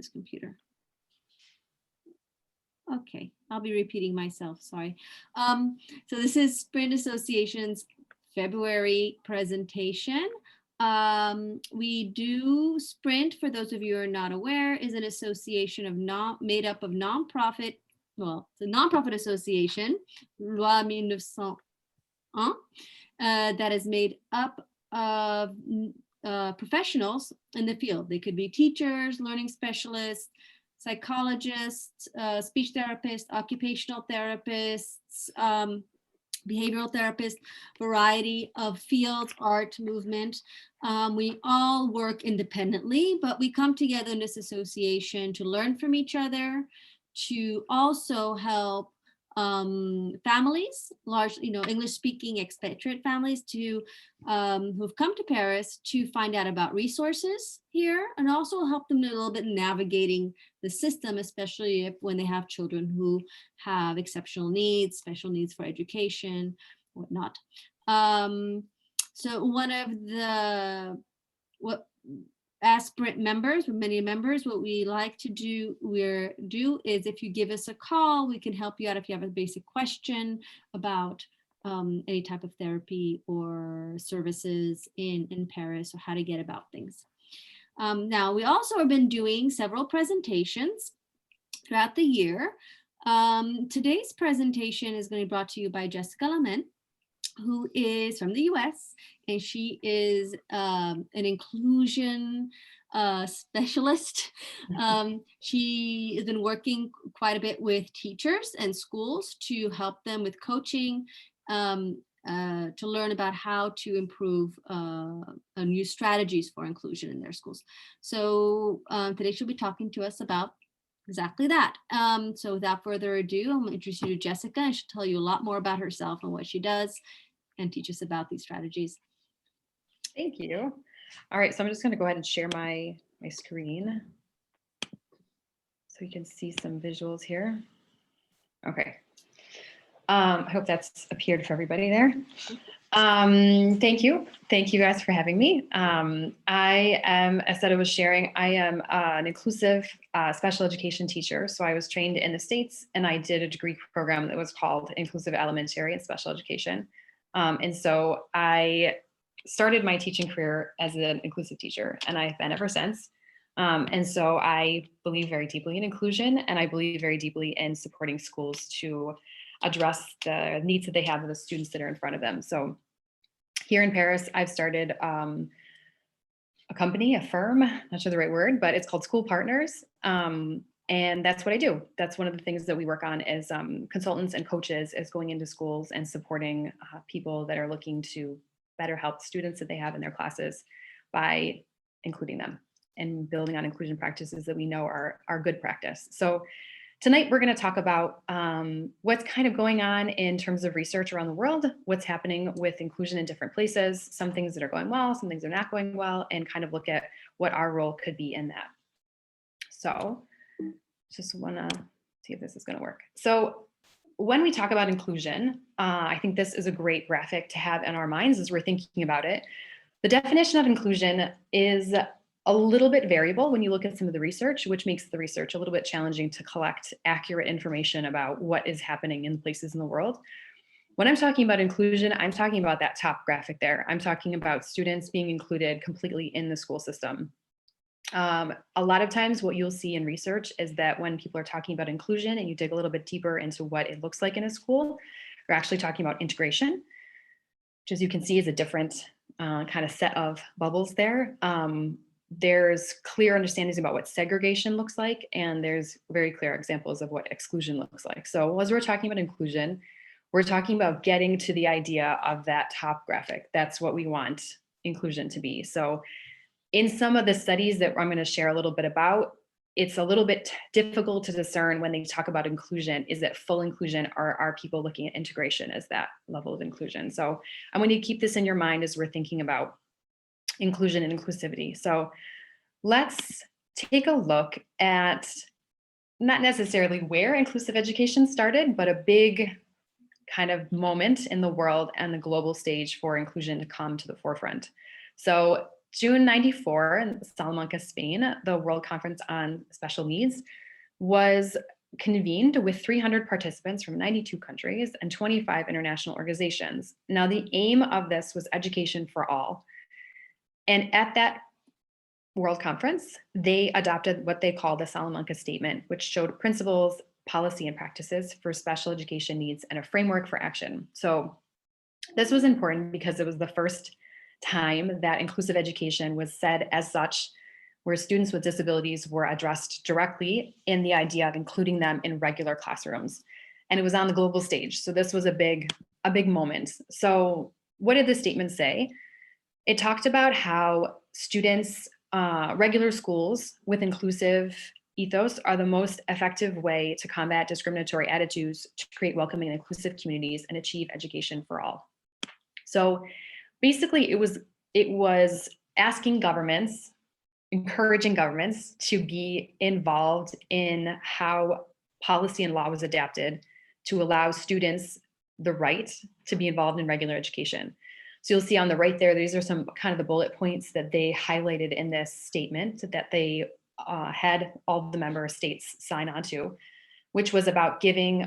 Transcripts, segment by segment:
this computer. Okay, I'll be repeating myself, sorry. So this is Sprint Association's February presentation. We do Sprint, for those of you who are not aware, is an association of made up of nonprofit, well, it's a nonprofit association, Loi 1901, that is made up of professionals in the field. They could be teachers, learning specialists, psychologists, speech therapists, occupational therapists, behavioral therapists, variety of fields, art, movement. We all work independently, but we come together in this association to learn from each other, to also help families, large, English-speaking expatriate families who've come to Paris to find out about resources here, and also help them a little bit navigating the system, especially when they have children who have exceptional needs, special needs for education, whatnot. So one of the, as Sprint members, with many members, what we like to do is if you give us a call, we can help you out if you have a basic question about any type of therapy or services in Paris, or how to get about things. Now, we also have been doing several presentations throughout the year. Today's presentation is going to be brought to you by Jessica Lament, who is from the US, and she is an inclusion specialist. She has been working quite a bit with teachers and schools to help them with coaching, to learn about how to improve new strategies for inclusion in their schools. So today she'll be talking to us about exactly that. So without further ado, I'm going to introduce you to Jessica, and she'll tell you a lot more about herself and what she does and teach us about these strategies. Thank you. All right, so I'm just going to go ahead and share my screen so you can see some visuals here. Okay. I hope that's appeared for everybody there. Thank you. Thank you guys for having me. I am, as Seta was sharing, I am an inclusive special education teacher. So I was trained in the States, and I did a degree program that was called Inclusive Elementary and Special Education. And so I started my teaching career as an inclusive teacher, and I've been ever since. And so I believe very deeply in inclusion, and I believe very deeply in supporting schools to address the needs that they have of the students that are in front of them. So here in Paris, I've started a company, a firm, not sure the right word, but it's called School Partners. And that's what I do. That's one of the things that we work on as consultants and coaches, is going into schools and supporting people that are looking to better help students that they have in their classes by including them and building on inclusion practices that we know are good practice. So tonight we're going to talk about what's kind of going on in terms of research around the world, what's happening with inclusion in different places, some things that are going well, some things that are not going well, and kind of look at what our role could be in that. So just want to see if this is going to work. So when we talk about inclusion, I think this is a great graphic to have in our minds as we're thinking about it. The definition of inclusion is a little bit variable when you look at some of the research, which makes the research a little bit challenging to collect accurate information about what is happening in places in the world. When I'm talking about inclusion, I'm talking about that top graphic there. I'm talking about students being included completely in the school system. A lot of times what you'll see in research is that when people are talking about inclusion and you dig a little bit deeper into what it looks like in a school, we're actually talking about integration, which, as you can see, is a different kind of set of bubbles there. There's clear understandings about what segregation looks like, and there's very clear examples of what exclusion looks like. So as we're talking about inclusion, we're talking about getting to the idea of that top graphic. That's what we want inclusion to be. So in some of the studies that I'm going to share a little bit about, it's a little bit difficult to discern when they talk about inclusion. Is it full inclusion, or are people looking at integration as that level of inclusion? So I want you to keep this in your mind as we're thinking about inclusion and inclusivity. So let's take a look at not necessarily where inclusive education started, but a big kind of moment in the world and the global stage for inclusion to come to the forefront. So June 94 in Salamanca, Spain, the World Conference on Special Needs was convened with 300 participants from 92 countries and 25 international organizations. Now, the aim of this was education for all. And at that World Conference, they adopted what they call the Salamanca Statement, which showed principles, policy, and practices for special education needs and a framework for action. So this was important because it was the first time that inclusive education was said as such, where students with disabilities were addressed directly in the idea of including them in regular classrooms. And it was on the global stage. So this was a big moment. So what did the statement say? It talked about how students, regular schools with inclusive ethos are the most effective way to combat discriminatory attitudes, to create welcoming and inclusive communities, and achieve education for all. So basically it was asking governments, encouraging governments to be involved in how policy and law was adapted to allow students the right to be involved in regular education. So you'll see on the right there, these are some kind of the bullet points that they highlighted in this statement that they had all the member states sign on to, which was about giving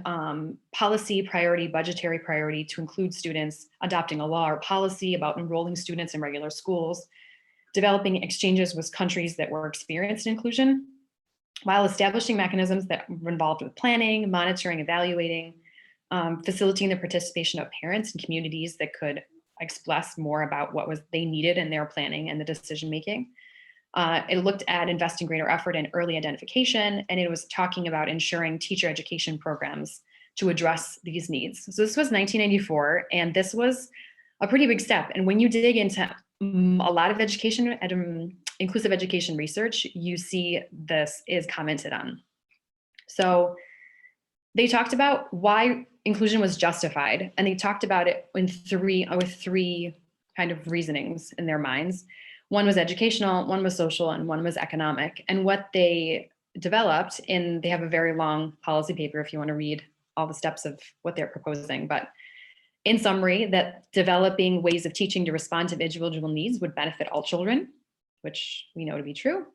policy priority, budgetary priority to include students, adopting a law or policy about enrolling students in regular schools, developing exchanges with countries that were experienced in inclusion, while establishing mechanisms that were involved with planning, monitoring, evaluating, facilitating the participation of parents and communities that could express more about what they needed in their planning and the decision making. It looked at investing greater effort in early identification, and it was talking about ensuring teacher education programs to address these needs. So this was 1994, and this was a pretty big step. And when you dig into a lot of education, inclusive education research, you see this is commented on. So they talked about why inclusion was justified, and they talked about it with three kind of reasonings in their minds. One was educational, one was social, and one was economic. And what they developed they have a very long policy paper if you want to read all the steps of what they're proposing. But in summary, that developing ways of teaching to respond to individual needs would benefit all children, which we know to be true.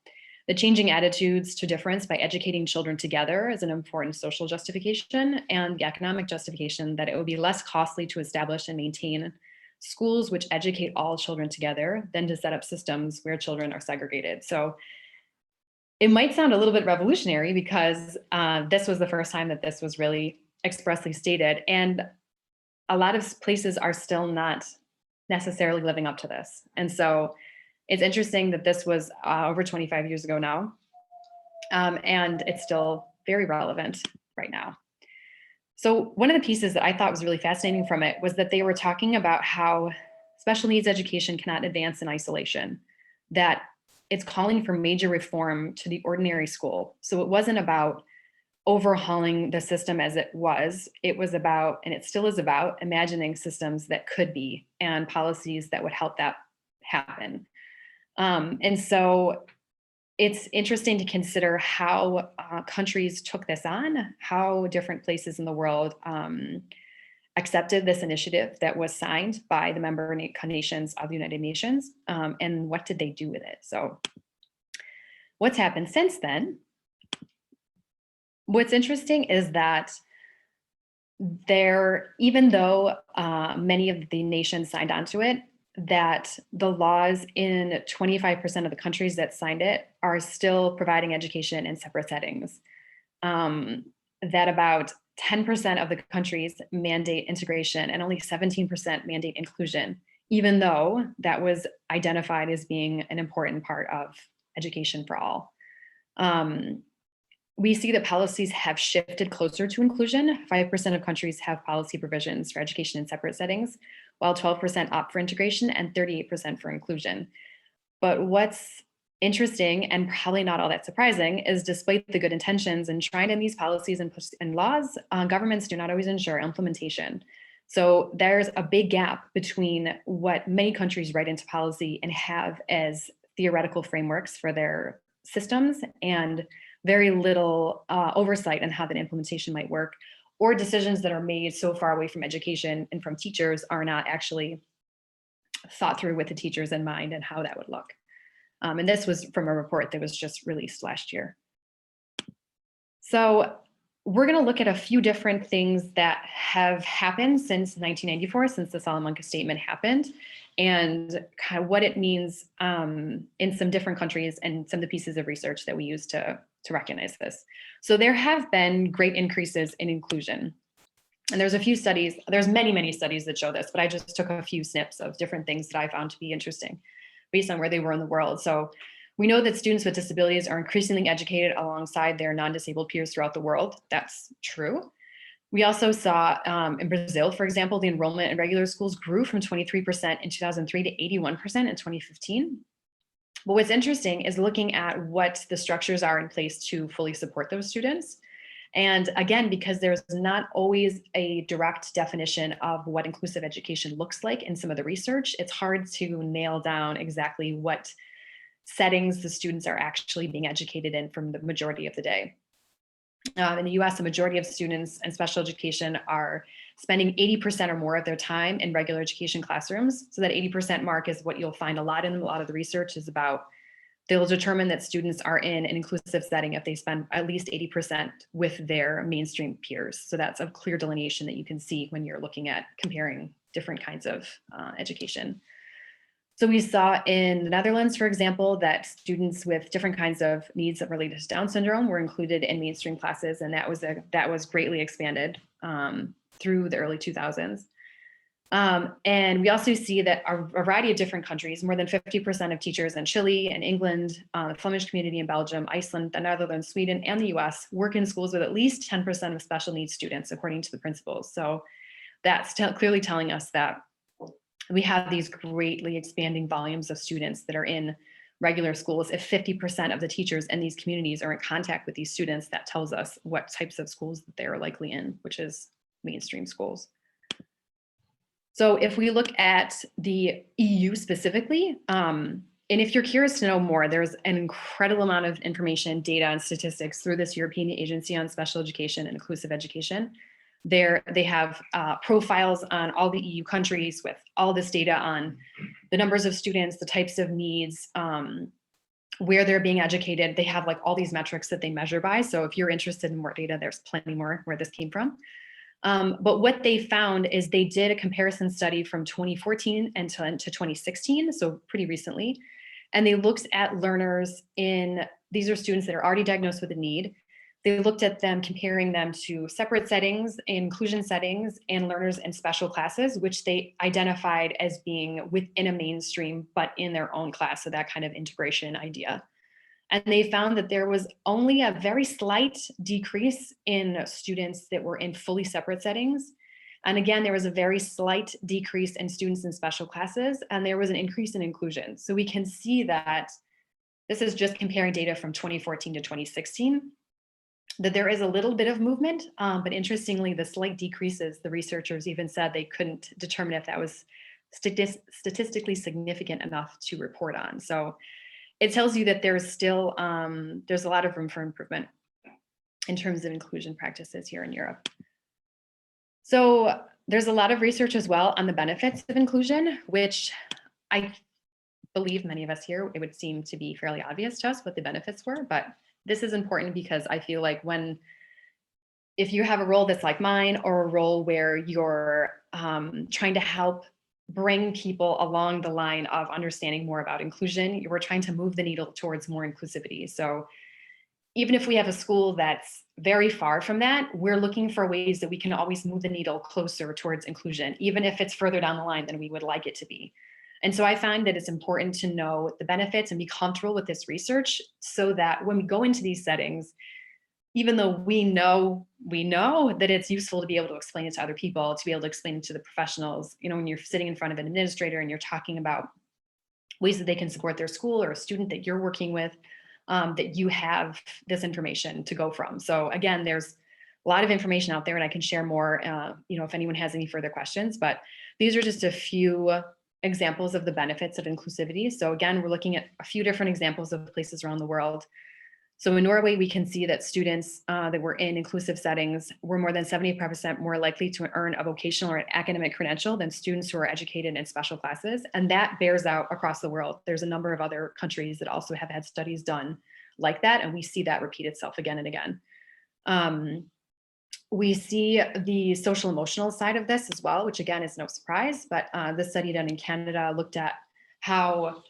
The changing attitudes to difference by educating children together is an important social justification, and the economic justification that it would be less costly to establish and maintain schools which educate all children together than to set up systems where children are segregated. So it might sound a little bit revolutionary because this was the first time that this was really expressly stated. And a lot of places are still not necessarily living up to this. And so it's interesting that this was over 25 years ago now, and it's still very relevant right now. So one of the pieces that I thought was really fascinating from it was that they were talking about how special needs education cannot advance in isolation, that it's calling for major reform to the ordinary school. So it wasn't about overhauling the system as it was about, and it still is about, imagining systems that could be and policies that would help that happen. And so it's interesting to consider how countries took this on, how different places in the world accepted this initiative that was signed by the member nations of the United Nations, and what did they do with it? So what's happened since then? What's interesting is that even though many of the nations signed onto it, that the laws in 25% of the countries that signed it are still providing education in separate settings. That about 10% of the countries mandate integration and only 17% mandate inclusion, even though that was identified as being an important part of education for all. We see that policies have shifted closer to inclusion. 5% of countries have policy provisions for education in separate settings, while 12% opt for integration and 38% for inclusion. But what's interesting and probably not all that surprising is, despite the good intentions enshrined in these policies and laws, governments do not always ensure implementation. So there's a big gap between what many countries write into policy and have as theoretical frameworks for their systems, and very little oversight on how that implementation might work, or decisions that are made so far away from education and from teachers are not actually thought through with the teachers in mind and how that would look. And this was from a report that was just released last year. So we're going to look at a few different things that have happened since 1994, since the Salamanca statement happened, and kind of what it means in some different countries and some of the pieces of research that we use to recognize this. So there have been great increases in inclusion. And there's a few studies, there's many, many studies that show this, but I just took a few snips of different things that I found to be interesting based on where they were in the world. So we know that students with disabilities are increasingly educated alongside their non-disabled peers throughout the world. That's true. We also saw in Brazil, for example, the enrollment in regular schools grew from 23% in 2003 to 81% in 2015. But what's interesting is looking at what the structures are in place to fully support those students. And again, because there's not always a direct definition of what inclusive education looks like in some of the research, it's hard to nail down exactly what settings the students are actually being educated in from the majority of the day. In the US, the majority of students in special education are spending 80% or more of their time in regular education classrooms. So that 80% mark is what you'll find a lot of the research is about. They'll determine that students are in an inclusive setting if they spend at least 80% with their mainstream peers. So that's a clear delineation that you can see when you're looking at comparing different kinds of education. So we saw in the Netherlands, for example, that students with different kinds of needs related to Down syndrome were included in mainstream classes, and that was greatly expanded through the early 2000s. And we also see that a variety of different countries, more than 50% of teachers in Chile and England, the Flemish community in Belgium, Iceland, the Netherlands, Sweden, and the US work in schools with at least 10% of special needs students, according to the principals. So that's clearly telling us that we have these greatly expanding volumes of students that are in regular schools. If 50% of the teachers in these communities are in contact with these students, that tells us what types of schools that they're likely in, which is mainstream schools. So if we look at the EU specifically, and if you're curious to know more, there's an incredible amount of information, data, and statistics through this European Agency on Special Education and Inclusive Education. They have profiles on all the EU countries with all this data on the numbers of students, the types of needs, where they're being educated. They have like all these metrics that they measure by. So if you're interested in more data, there's plenty more where this came from. But what they found is they did a comparison study from 2014 to 2016, so pretty recently. And they looked at learners these are students that are already diagnosed with a need. They looked at them, comparing them to separate settings, inclusion settings, and learners in special classes, which they identified as being within a mainstream, but in their own class. So that kind of integration idea. And they found that there was only a very slight decrease in students that were in fully separate settings. And again, there was a very slight decrease in students in special classes, and there was an increase in inclusion. So we can see that this is just comparing data from 2014 to 2016, that there is a little bit of movement, but interestingly, the slight decreases, the researchers even said they couldn't determine if that was statistically significant enough to report on. So it tells you that there's still, there's a lot of room for improvement in terms of inclusion practices here in Europe. So there's a lot of research as well on the benefits of inclusion, which I believe many of us here, it would seem to be fairly obvious to us what the benefits were, but this is important because I feel like if you have a role that's like mine, or a role where you're trying to help bring people along the line of understanding more about inclusion, you're trying to move the needle towards more inclusivity. So even if we have a school that's very far from that, we're looking for ways that we can always move the needle closer towards inclusion, even if it's further down the line than we would like it to be. And so I find that it's important to know the benefits and be comfortable with this research, so that when we go into these settings, even though we know that it's useful to be able to explain it to other people, to be able to explain it to the professionals, when you're sitting in front of an administrator and you're talking about ways that they can support their school or a student that you're working with, that you have this information to go from. So again, there's a lot of information out there, and I can share more, if anyone has any further questions, but these are just a few examples of the benefits of inclusivity. So again, we're looking at a few different examples of places around the world. So in Norway, we can see that students that were in inclusive settings were more than 75% more likely to earn a vocational or academic credential than students who are educated in special classes. And that bears out across the world. There's a number of other countries that also have had studies done like that, and we see that repeat itself again and again. We see the social emotional side of this as well, which again is no surprise, but the study done in Canada looked at how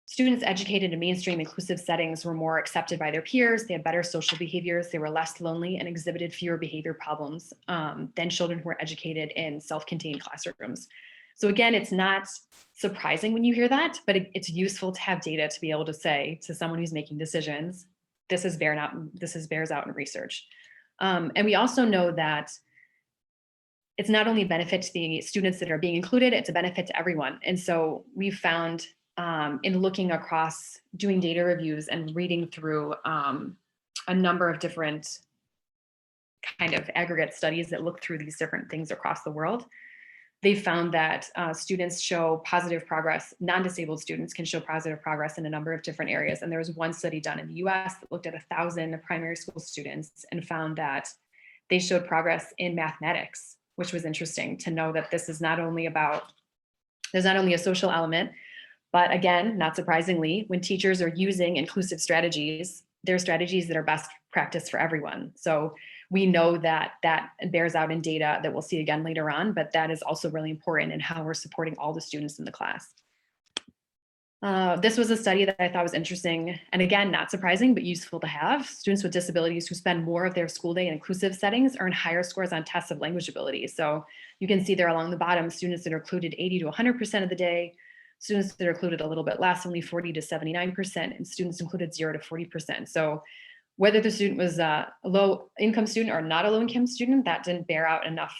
students educated in mainstream inclusive settings were more accepted by their peers, they had better social behaviors, they were less lonely, and exhibited fewer behavior problems than children who were educated in self-contained classrooms. So again, it's not surprising when you hear that, but it's useful to have data to be able to say to someone who's making decisions, this bears out in research. And we also know that it's not only a benefit to the students that are being included, it's a benefit to everyone. And so we've found in looking across, doing data reviews and reading through a number of different kind of aggregate studies that look through these different things across the world, they found that students show positive progress. Non-disabled students can show positive progress in a number of different areas. And there was one study done in the US that looked at 1,000 primary school students and found that they showed progress in mathematics, which was interesting to know that this is not only about, there's not only a social element, but again, not surprisingly, when teachers are using inclusive strategies, they're strategies that are best practice for everyone. So we know that that bears out in data that we'll see again later on, but that is also really important in how we're supporting all the students in the class. This was a study that I thought was interesting, and again, not surprising, but useful to have. Students with disabilities who spend more of their school day in inclusive settings earn higher scores on tests of language ability. So you can see there along the bottom, students that are included 80 to 100% of the day, students that are included a little bit less, only 40 to 79%, and students included 0 to 40%. So whether the student was a low income student or not a low income student, that didn't bear out enough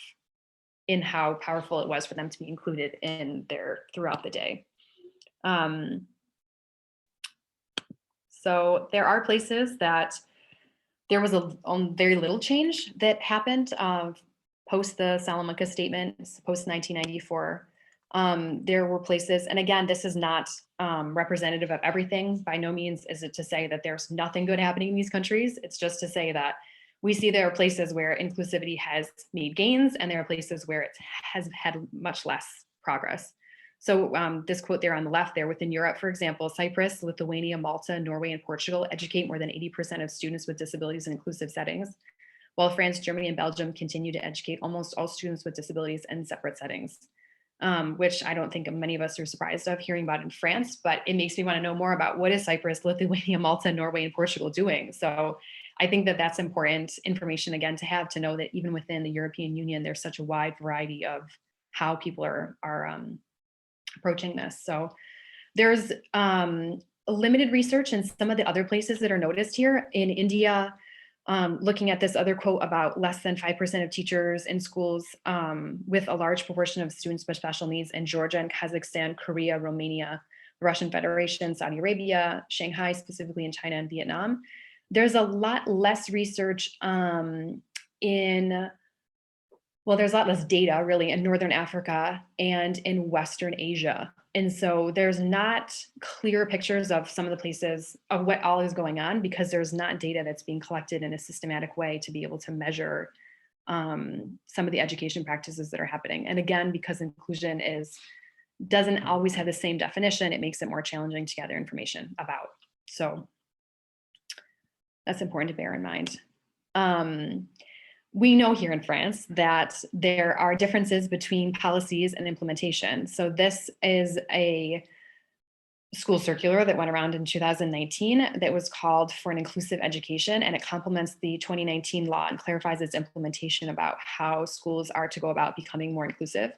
in how powerful it was for them to be included in their throughout the day. So there are places that there was a very little change that happened post the Salamanca statement, post 1994. There were places, and again, this is not representative of everything. By no means is it to say that there's nothing good happening in these countries. It's just to say that we see there are places where inclusivity has made gains, and there are places where it has had much less progress. So this quote there on the left there, within Europe, for example, Cyprus, Lithuania, Malta, Norway, and Portugal educate more than 80% of students with disabilities in inclusive settings, while France, Germany, and Belgium continue to educate almost all students with disabilities in separate settings. Which I don't think many of us are surprised of hearing about in France, but it makes me want to know more about what is Cyprus, Lithuania, Malta, Norway, and Portugal doing. So I think that that's important information, again, to have, to know that even within the European Union, there's such a wide variety of how people are approaching this. So there's limited research in some of the other places that are noticed here. In India, looking at this other quote about less than 5% of teachers in schools with a large proportion of students with special needs in Georgia and Kazakhstan, Korea, Romania, the Russian Federation, Saudi Arabia, Shanghai, specifically in China and Vietnam. There's a lot less research there's a lot less data really in Northern Africa and in Western Asia. And so there's not clear pictures of some of the places of what all is going on, because there's not data that's being collected in a systematic way to be able to measure some of the education practices that are happening. And again, because inclusion doesn't always have the same definition, it makes it more challenging to gather information about. So that's important to bear in mind. We know here in France that there are differences between policies and implementation. So this is a school circular that went around in 2019 that was called For an Inclusive Education, and it complements the 2019 law and clarifies its implementation about how schools are to go about becoming more inclusive.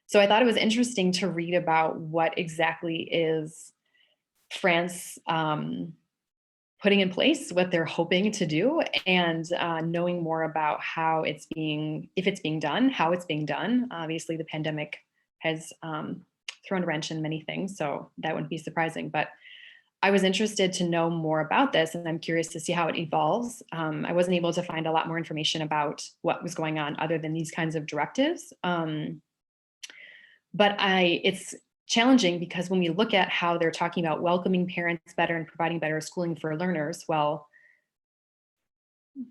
So I thought it was interesting to read about what exactly is France putting in place, what they're hoping to do, and knowing more about how it's being, if it's being done, how it's being done. Obviously, the pandemic has thrown a wrench in many things, so that wouldn't be surprising. But I was interested to know more about this, and I'm curious to see how it evolves. I wasn't able to find a lot more information about what was going on other than these kinds of directives. But it's challenging because when we look at how they're talking about welcoming parents better and providing better schooling for learners, well,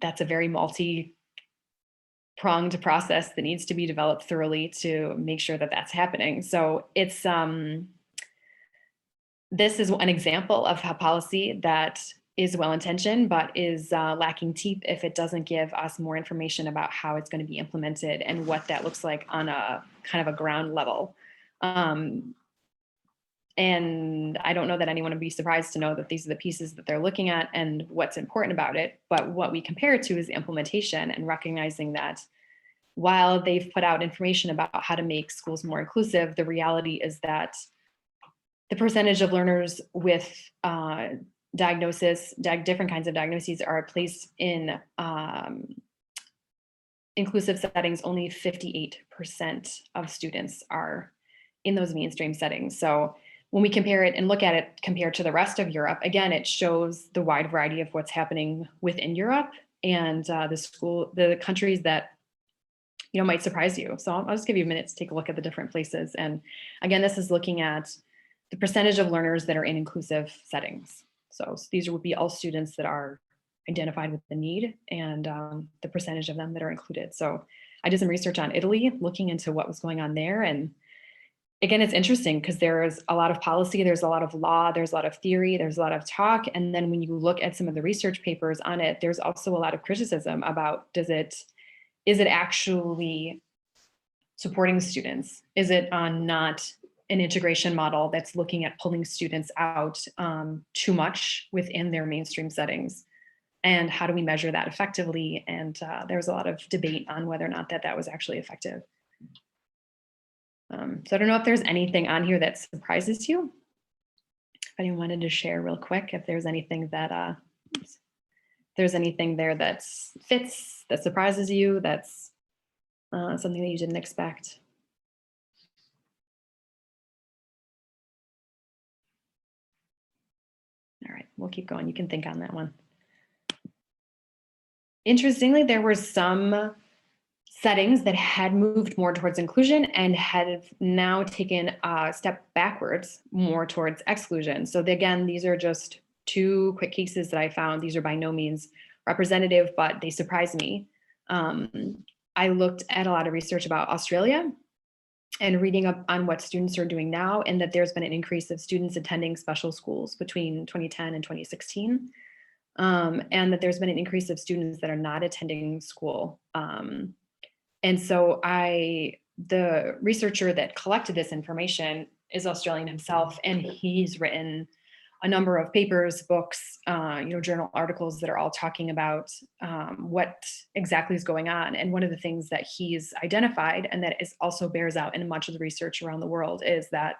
that's a very multi-pronged process that needs to be developed thoroughly to make sure that that's happening. So it's this is an example of how policy that is well-intentioned but is lacking teeth if it doesn't give us more information about how it's going to be implemented and what that looks like on a kind of a ground level. And I don't know that anyone would be surprised to know that these are the pieces that they're looking at and what's important about it. But what we compare it to is implementation, and recognizing that while they've put out information about how to make schools more inclusive, the reality is that the percentage of learners with different kinds of diagnoses are placed in inclusive settings. Only 58% of students are in those mainstream settings. So when we compare it and look at it compared to the rest of Europe, again, it shows the wide variety of what's happening within Europe and the countries that might surprise you. So I'll just give you a minute to take a look at the different places. And again, this is looking at the percentage of learners that are in inclusive settings. So these would be all students that are identified with the need, and the percentage of them that are included. So I did some research on Italy, looking into what was going on there. And again, it's interesting because there's a lot of policy, there's a lot of law, there's a lot of theory, there's a lot of talk. And then when you look at some of the research papers on it, there's also a lot of criticism about is it actually supporting students? Is it not an integration model that's looking at pulling students out too much within their mainstream settings? And how do we measure that effectively? And there's a lot of debate on whether or not that was actually effective. So I don't know if there's anything on here that surprises you. If anyone wanted to share real quick, if there's anything that there's anything there that fits, that surprises you, that's something that you didn't expect. All right, we'll keep going. You can think on that one. Interestingly, there were some settings that had moved more towards inclusion and have now taken a step backwards more towards exclusion. So again, these are just two quick cases that I found. These are by no means representative, but they surprised me. I looked at a lot of research about Australia and reading up on what students are doing now, and that there's been an increase of students attending special schools between 2010 and 2016. And that there's been an increase of students that are not attending school. And so the researcher that collected this information is Australian himself, and he's written a number of papers, books, journal articles that are all talking about what exactly is going on. And one of the things that he's identified, and that is also bears out in much of the research around the world, is that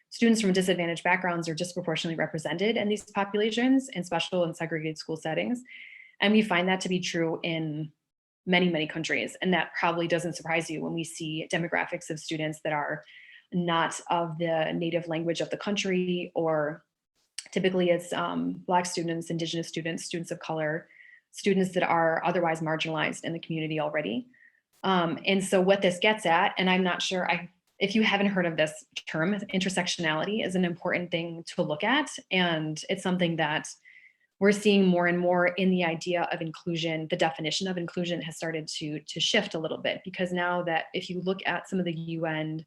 students from disadvantaged backgrounds are disproportionately represented in these populations in special and segregated school settings. And we find that to be true in many, many countries. And that probably doesn't surprise you when we see demographics of students that are not of the native language of the country, or typically it's Black students, Indigenous students, students of color, students that are otherwise marginalized in the community already. And so what this gets at, and I'm not sure, if you haven't heard of this term, intersectionality is an important thing to look at. And it's something that we're seeing more and more in the idea of inclusion. The definition of inclusion has started to shift a little bit, because now that if you look at some of the UN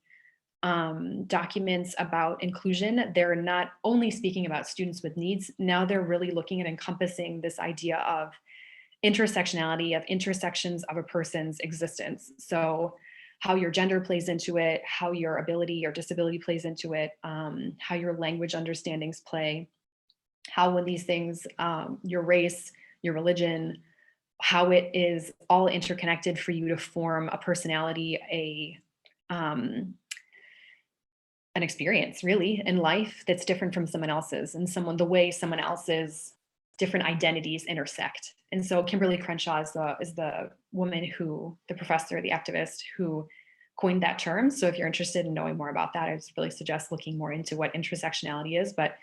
documents about inclusion, they're not only speaking about students with needs, now they're really looking at encompassing this idea of intersectionality, of intersections of a person's existence. So how your gender plays into it, how your ability or disability plays into it, how your language understandings play, how when these things, your race, your religion, how it is all interconnected for you to form a personality, an experience really in life that's different from someone else's, and the way someone else's different identities intersect. And so Kimberly Crenshaw is the woman the professor, the activist who coined that term. So if you're interested in knowing more about that, I would really suggest looking more into what intersectionality is. But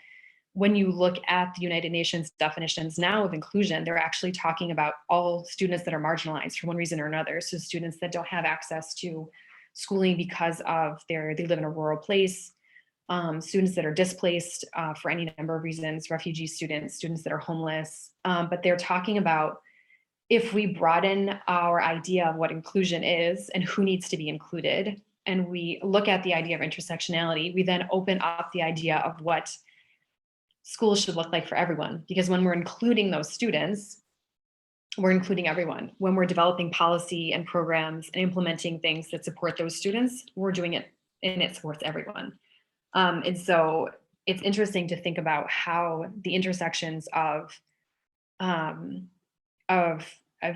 when you look at the United Nations definitions now of inclusion, they're actually talking about all students that are marginalized for one reason or another. So students that don't have access to schooling because of they live in a rural place, students that are displaced for any number of reasons, refugee students, students that are homeless. But they're talking about if we broaden our idea of what inclusion is and who needs to be included, and we look at the idea of intersectionality, we then open up the idea of what schools should look like for everyone. Because when we're including those students, we're including everyone. When we're developing policy and programs and implementing things that support those students, we're doing it and it supports everyone. And so it's interesting to think about how the intersections of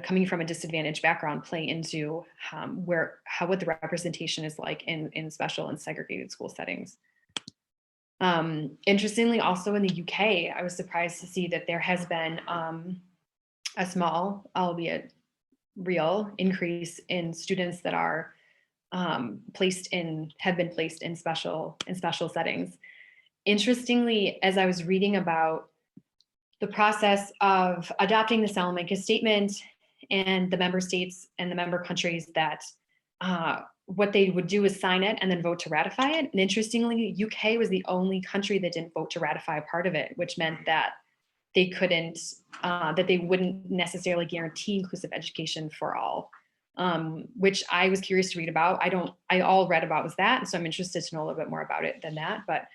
coming from a disadvantaged background play into what the representation is like in special and segregated school settings. Interestingly, also in the UK, I was surprised to see that there has been a small, albeit real, increase in students that are have been placed in special settings. Interestingly, as I was reading about the process of adopting the Salamanca Statement and the member states and the member countries that what they would do is sign it and then vote to ratify it. And interestingly, UK was the only country that didn't vote to ratify a part of it, which meant that they couldn't, that they wouldn't necessarily guarantee inclusive education for all, which I was curious to read about. I all read about was that, so I'm interested to know a little bit more about it than that, but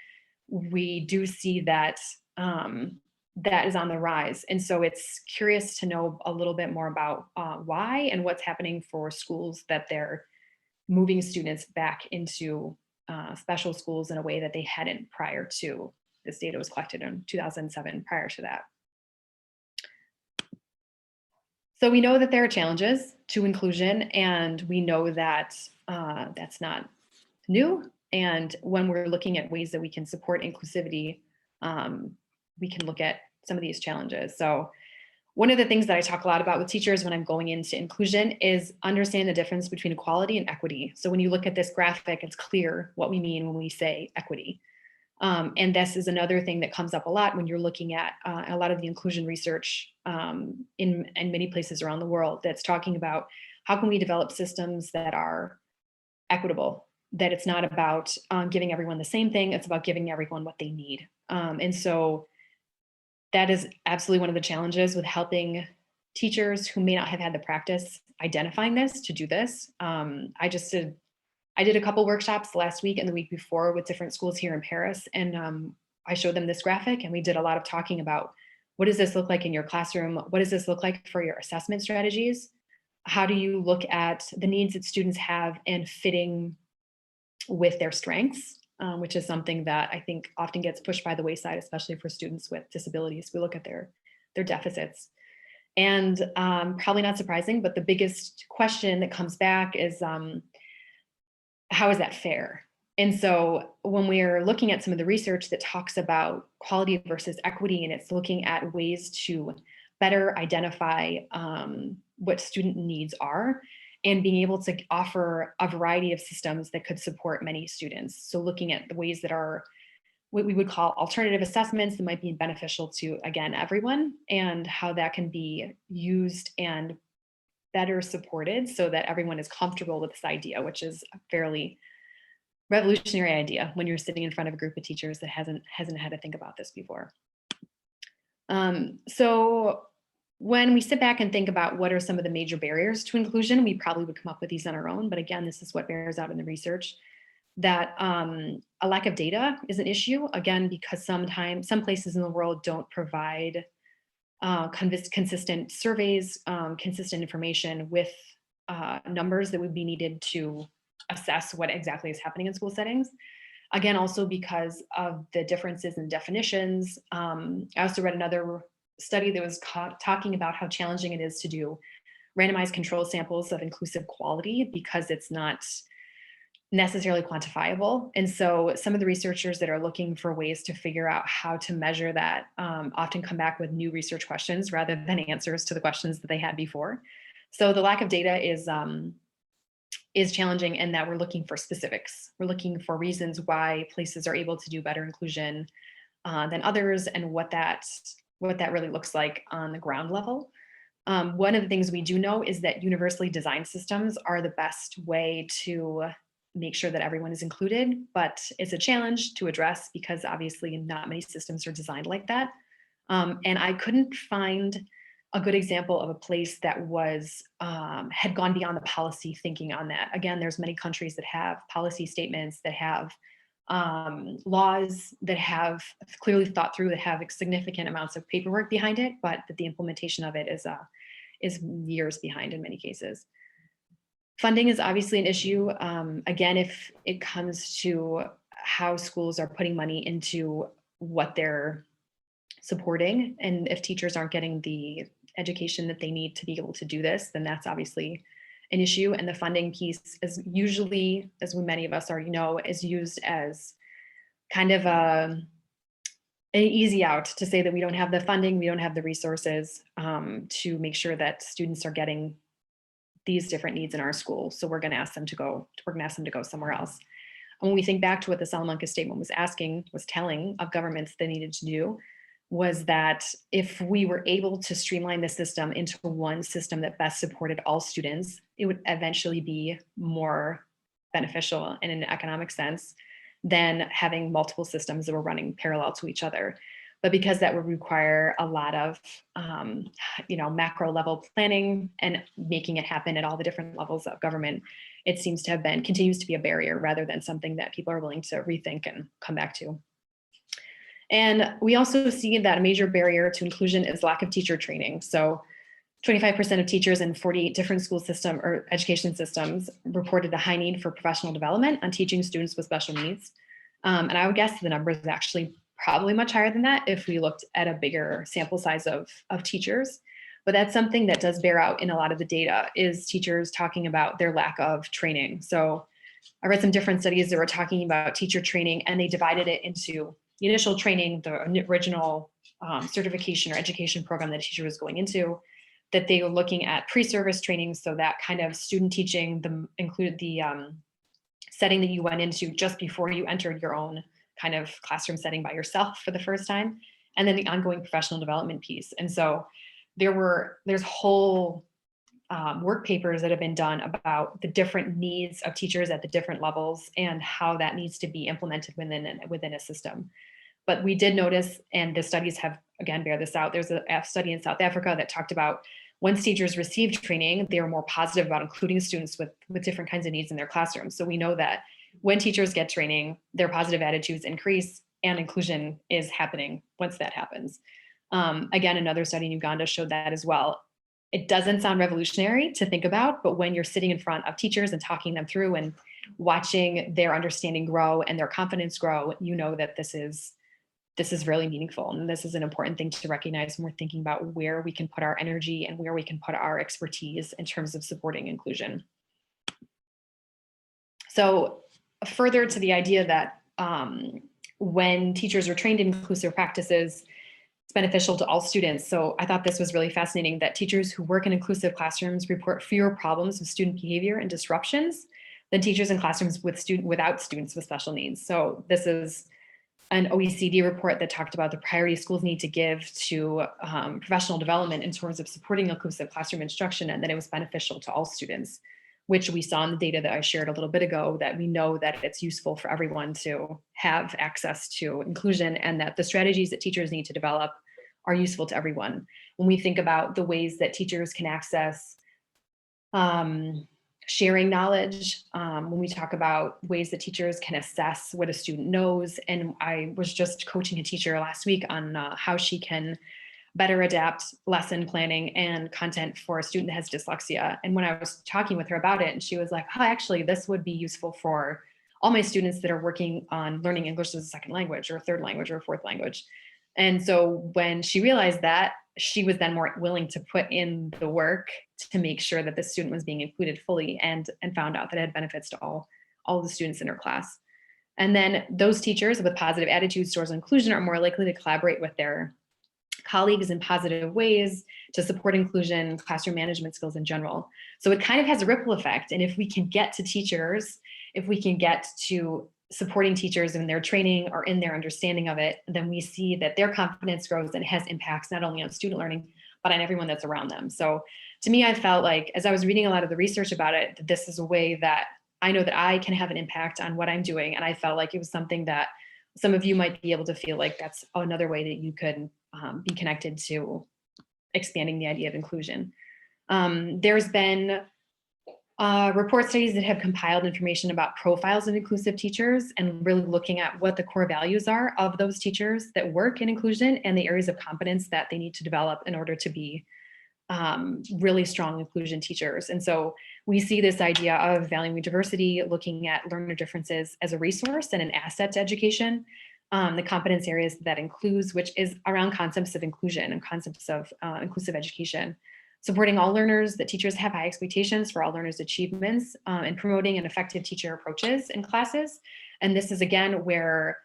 we do see that that is on the rise. And so it's curious to know a little bit more about why and what's happening for schools that they're moving students back into special schools in a way that they hadn't prior to this data was collected in 2007 prior to that. So we know that there are challenges to inclusion, and we know that that's not new. And when we're looking at ways that we can support inclusivity, we can look at some of these challenges. So one of the things that I talk a lot about with teachers when I'm going into inclusion is understand the difference between equality and equity. So when you look at this graphic, it's clear what we mean when we say equity. And this is another thing that comes up a lot when you're looking at a lot of the inclusion research in many places around the world that's talking about how can we develop systems that are equitable, that it's not about giving everyone the same thing, it's about giving everyone what they need. And so that is absolutely one of the challenges with helping teachers who may not have had the practice identifying this to do this. I did a couple workshops last week and the week before with different schools here in Paris. And I showed them this graphic and we did a lot of talking about what does this look like in your classroom? What does this look like for your assessment strategies? How do you look at the needs that students have and fitting with their strengths, which is something that I think often gets pushed by the wayside, especially for students with disabilities. We look at their deficits. And probably not surprising, but the biggest question that comes back is, how is that fair? And so when we're looking at some of the research that talks about quality versus equity, and it's looking at ways to better identify what student needs are and being able to offer a variety of systems that could support many students. So looking at the ways that are what we would call alternative assessments that might be beneficial to, again, everyone, and how that can be used and better supported so that everyone is comfortable with this idea, which is a fairly revolutionary idea when you're sitting in front of a group of teachers that hasn't had to think about this before. So when we sit back and think about what are some of the major barriers to inclusion, we probably would come up with these on our own. But again, this is what bears out in the research, that a lack of data is an issue, again, because sometimes some places in the world don't provide consistent surveys, consistent information with numbers that would be needed to assess what exactly is happening in school settings. Again, also because of the differences in definitions. I also read another study that was talking about how challenging it is to do randomized control samples of inclusive quality because it's not necessarily quantifiable. And so some of the researchers that are looking for ways to figure out how to measure that often come back with new research questions rather than answers to the questions that they had before. So the lack of data is challenging in that we're looking for specifics. We're looking for reasons why places are able to do better inclusion than others and what that really looks like on the ground level. One of the things we do know is that universally designed systems are the best way to make sure that everyone is included, but it's a challenge to address because obviously not many systems are designed like that. And I couldn't find a good example of a place that was had gone beyond the policy thinking on that. Again, there's many countries that have policy statements, that have laws that have clearly thought through, that have significant amounts of paperwork behind it, but that the implementation of it is years behind in many cases. Funding is obviously an issue. Again, if it comes to how schools are putting money into what they're supporting, and if teachers aren't getting the education that they need to be able to do this, then that's obviously an issue. And the funding piece is usually, as many of us already know, is used as kind of an easy out to say that we don't have the funding, we don't have the resources to make sure that students are getting these different needs in our school. So we're going to ask them to go somewhere else. And when we think back to what the Salamanca statement was telling of governments they needed to do, was that if we were able to streamline the system into one system that best supported all students, it would eventually be more beneficial in an economic sense than having multiple systems that were running parallel to each other. But because that would require a lot of macro level planning and making it happen at all the different levels of government, it seems to have continues to be a barrier rather than something that people are willing to rethink and come back to. And we also see that a major barrier to inclusion is lack of teacher training. So 25% of teachers in 48 different school system or education systems reported a high need for professional development on teaching students with special needs. And I would guess the number is actually probably much higher than that if we looked at a bigger sample size of teachers. But that's something that does bear out in a lot of the data, is teachers talking about their lack of training. So I read some different studies that were talking about teacher training, and they divided it into the initial training, the original certification or education program that a teacher was going into, that they were looking at pre-service training. So that kind of student teaching included the setting that you went into just before you entered your own kind of classroom setting by yourself for the first time, and then the ongoing professional development piece. And so there's whole work papers that have been done about the different needs of teachers at the different levels and how that needs to be implemented within a system. But we did notice, and the studies have, again, bear this out, there's a study in South Africa that talked about once teachers received training, they were more positive about including students with different kinds of needs in their classrooms. So we know that when teachers get training, their positive attitudes increase and inclusion is happening once that happens. Again, another study in Uganda showed that as well. It doesn't sound revolutionary to think about, but when you're sitting in front of teachers and talking them through and watching their understanding grow and their confidence grow, you know that this is really meaningful. And this is an important thing to recognize when we're thinking about where we can put our energy and where we can put our expertise in terms of supporting inclusion. So further to the idea that when teachers are trained in inclusive practices, it's beneficial to all students. So I thought this was really fascinating that teachers who work in inclusive classrooms report fewer problems with student behavior and disruptions than teachers in classrooms without students with special needs. So this is an OECD report that talked about the priority schools need to give to professional development in terms of supporting inclusive classroom instruction, and that it was beneficial to all students, which we saw in the data that I shared a little bit ago, that we know that it's useful for everyone to have access to inclusion, and that the strategies that teachers need to develop are useful to everyone. When we think about the ways that teachers can access sharing knowledge, when we talk about ways that teachers can assess what a student knows. And I was just coaching a teacher last week on how she can better adapt lesson planning and content for a student that has dyslexia. And when I was talking with her about it, and she was like, oh, actually, this would be useful for all my students that are working on learning English as a second language or a third language or a fourth language. And so when she realized that, she was then more willing to put in the work to make sure that the student was being included fully, and found out that it had benefits to all the students in her class. And then those teachers with positive attitudes towards inclusion are more likely to collaborate with their colleagues in positive ways to support inclusion, classroom management skills in general. So it kind of has a ripple effect. And if we can get to teachers, if we can get to supporting teachers in their training or in their understanding of it, then we see that their confidence grows and has impacts not only on student learning, but on everyone that's around them. So to me, I felt like, as I was reading a lot of the research about it, that this is a way that I know that I can have an impact on what I'm doing. And I felt like it was something that some of you might be able to feel like that's another way that you could be connected to expanding the idea of inclusion. There's been report studies that have compiled information about profiles of inclusive teachers and really looking at what the core values are of those teachers that work in inclusion and the areas of competence that they need to develop in order to be really strong inclusion teachers. And so we see this idea of valuing diversity, looking at learner differences as a resource and an asset to education. The competence areas that includes, which is around concepts of inclusion and concepts of inclusive education. Supporting all learners, that teachers have high expectations for all learners' achievements, and promoting an effective teacher approaches in classes. And this is again where,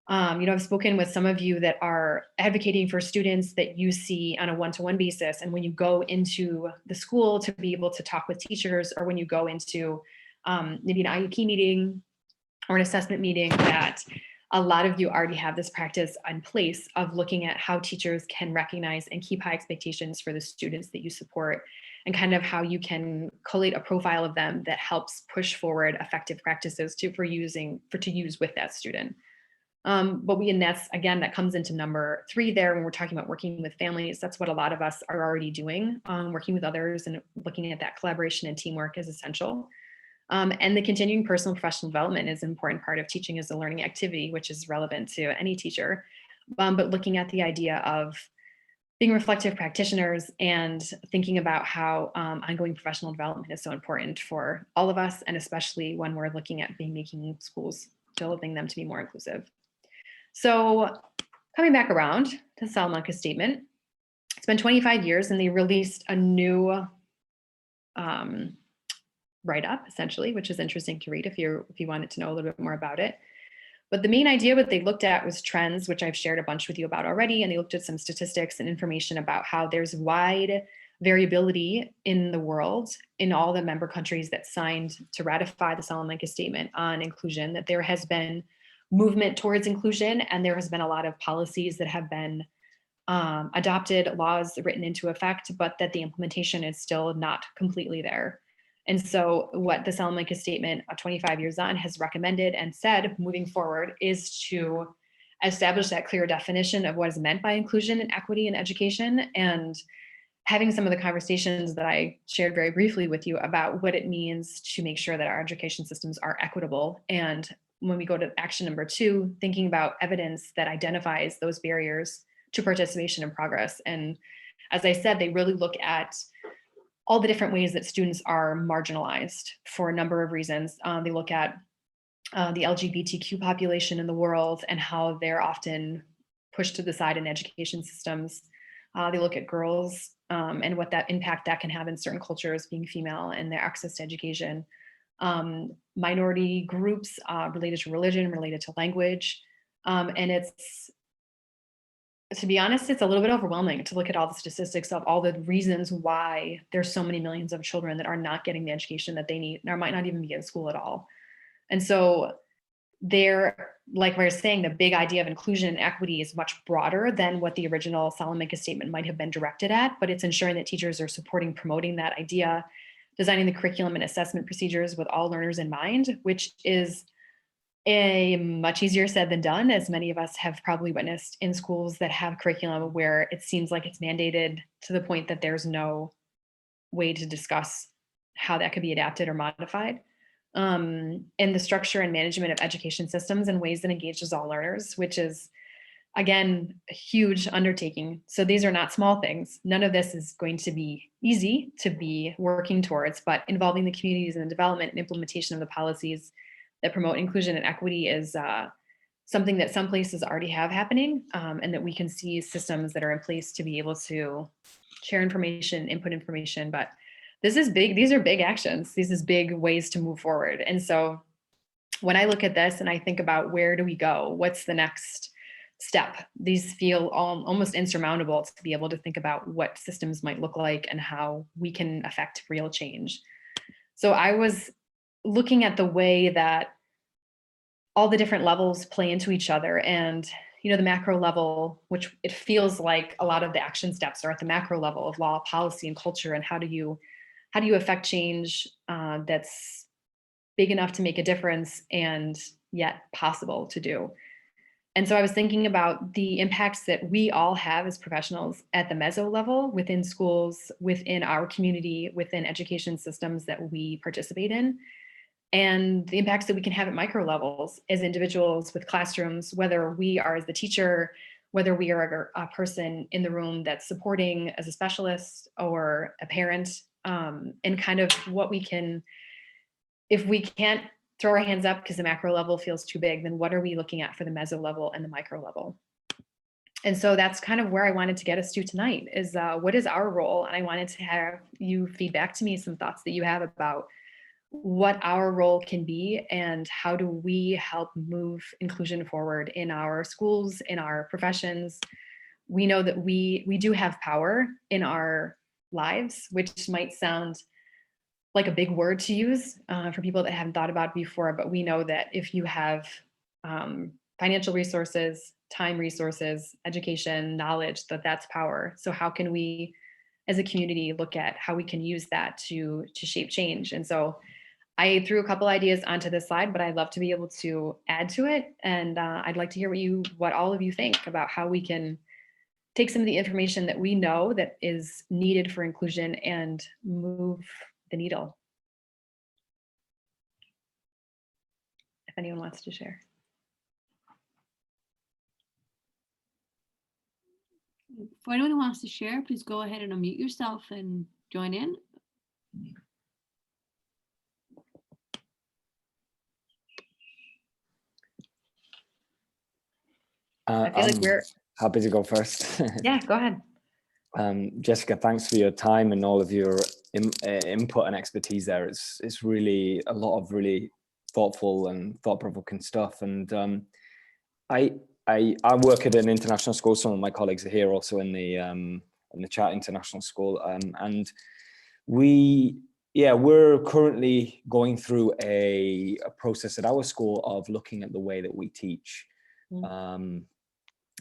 I've spoken with some of you that are advocating for students that you see on a one-to-one basis. And when you go into the school to be able to talk with teachers, or when you go into maybe an IEP meeting or an assessment meeting, that a lot of you already have this practice in place of looking at how teachers can recognize and keep high expectations for the students that you support, and kind of how you can collate a profile of them that helps push forward effective practices to use with that student. And that's, again, that comes into number 3 there when we're talking about working with families. That's what a lot of us are already doing, working with others and looking at that collaboration and teamwork is essential. And the continuing personal and professional development is an important part of teaching as a learning activity, which is relevant to any teacher. But looking at the idea of being reflective practitioners and thinking about how ongoing professional development is so important for all of us, and especially when we're looking at making schools, developing them to be more inclusive. So coming back around to Salamanca statement, it's been 25 years and they released a new write-up, essentially, which is interesting to read if you wanted to know a little bit more about it. But the main idea, what they looked at was trends, which I've shared a bunch with you about already, and they looked at some statistics and information about how there's wide variability in the world, in all the member countries that signed to ratify the Salamanca Statement on inclusion, that there has been movement towards inclusion, and there has been a lot of policies that have been adopted, laws written into effect, but that the implementation is still not completely there. And so what the Salamanca Statement 25 years on has recommended and said moving forward is to establish that clear definition of what is meant by inclusion and equity in education, and having some of the conversations that I shared very briefly with you about what it means to make sure that our education systems are equitable. And when we go to action number 2, thinking about evidence that identifies those barriers to participation and progress. And as I said, they really look at all the different ways that students are marginalized for a number of reasons. They look at the LGBTQ population in the world and how they're often pushed to the side in education systems. They look at girls and what that impact that can have in certain cultures, being female and their access to education. Minority groups related to religion, related to language. And it's, to be honest, it's a little bit overwhelming to look at all the statistics of all the reasons why there's so many millions of children that are not getting the education that they need, or might not even be in school at all. And so they're, like we were saying, the big idea of inclusion and equity is much broader than what the original Salamanca Statement might have been directed at, but it's ensuring that teachers are supporting, promoting that idea, designing the curriculum and assessment procedures with all learners in mind, which is a much easier said than done, as many of us have probably witnessed in schools that have curriculum where it seems like it's mandated to the point that there's no way to discuss how that could be adapted or modified. And the structure and management of education systems in ways that engages all learners, which is, again, a huge undertaking. So these are not small things. None of this is going to be easy to be working towards, but involving the communities in the development and implementation of the policies that promote inclusion and equity is something that some places already have happening, and that we can see systems that are in place to be able to share information, input information. But this is big. These are big actions. These is big ways to move forward. And so when I look at this and I think about where do we go, what's the next step, these feel almost insurmountable to be able to think about what systems might look like and how we can affect real change. So I was looking at the way that all the different levels play into each other, and the macro level, which it feels like a lot of the action steps are at the macro level of law, policy, and culture, and how do you affect change that's big enough to make a difference and yet possible to do. And so I was thinking about the impacts that we all have as professionals at the meso level, within schools, within our community, within education systems that we participate in, and the impacts that we can have at micro levels as individuals with classrooms, whether we are as the teacher, whether we are a person in the room that's supporting as a specialist or a parent, and kind of what we can, if we can't throw our hands up because the macro level feels too big, then what are we looking at for the meso level and the micro level? And so that's kind of where I wanted to get us to tonight is what is our role? And I wanted to have you feedback to me some thoughts that you have about what our role can be and how do we help move inclusion forward in our schools, in our professions. We know that we do have power in our lives, which might sound like a big word to use for people that haven't thought about it before, but we know that if you have financial resources, time resources, education, knowledge, that's power. So how can we as a community look at how we can use that to shape change? And so I threw a couple ideas onto this slide, but I'd love to be able to add to it. And I'd like to hear what all of you think about how we can take some of the information that we know that is needed for inclusion and move the needle. If anyone wants to share. For anyone who wants to share, please go ahead and unmute yourself and join in. I feel like we're happy to go first. Yeah, go ahead. Jessica, thanks for your time and all of your input and expertise there. It's really a lot of really thoughtful and thought-provoking stuff. And I work at an international school. Some of my colleagues are here also in the chat international school, and we're currently going through a process at our school of looking at the way that we teach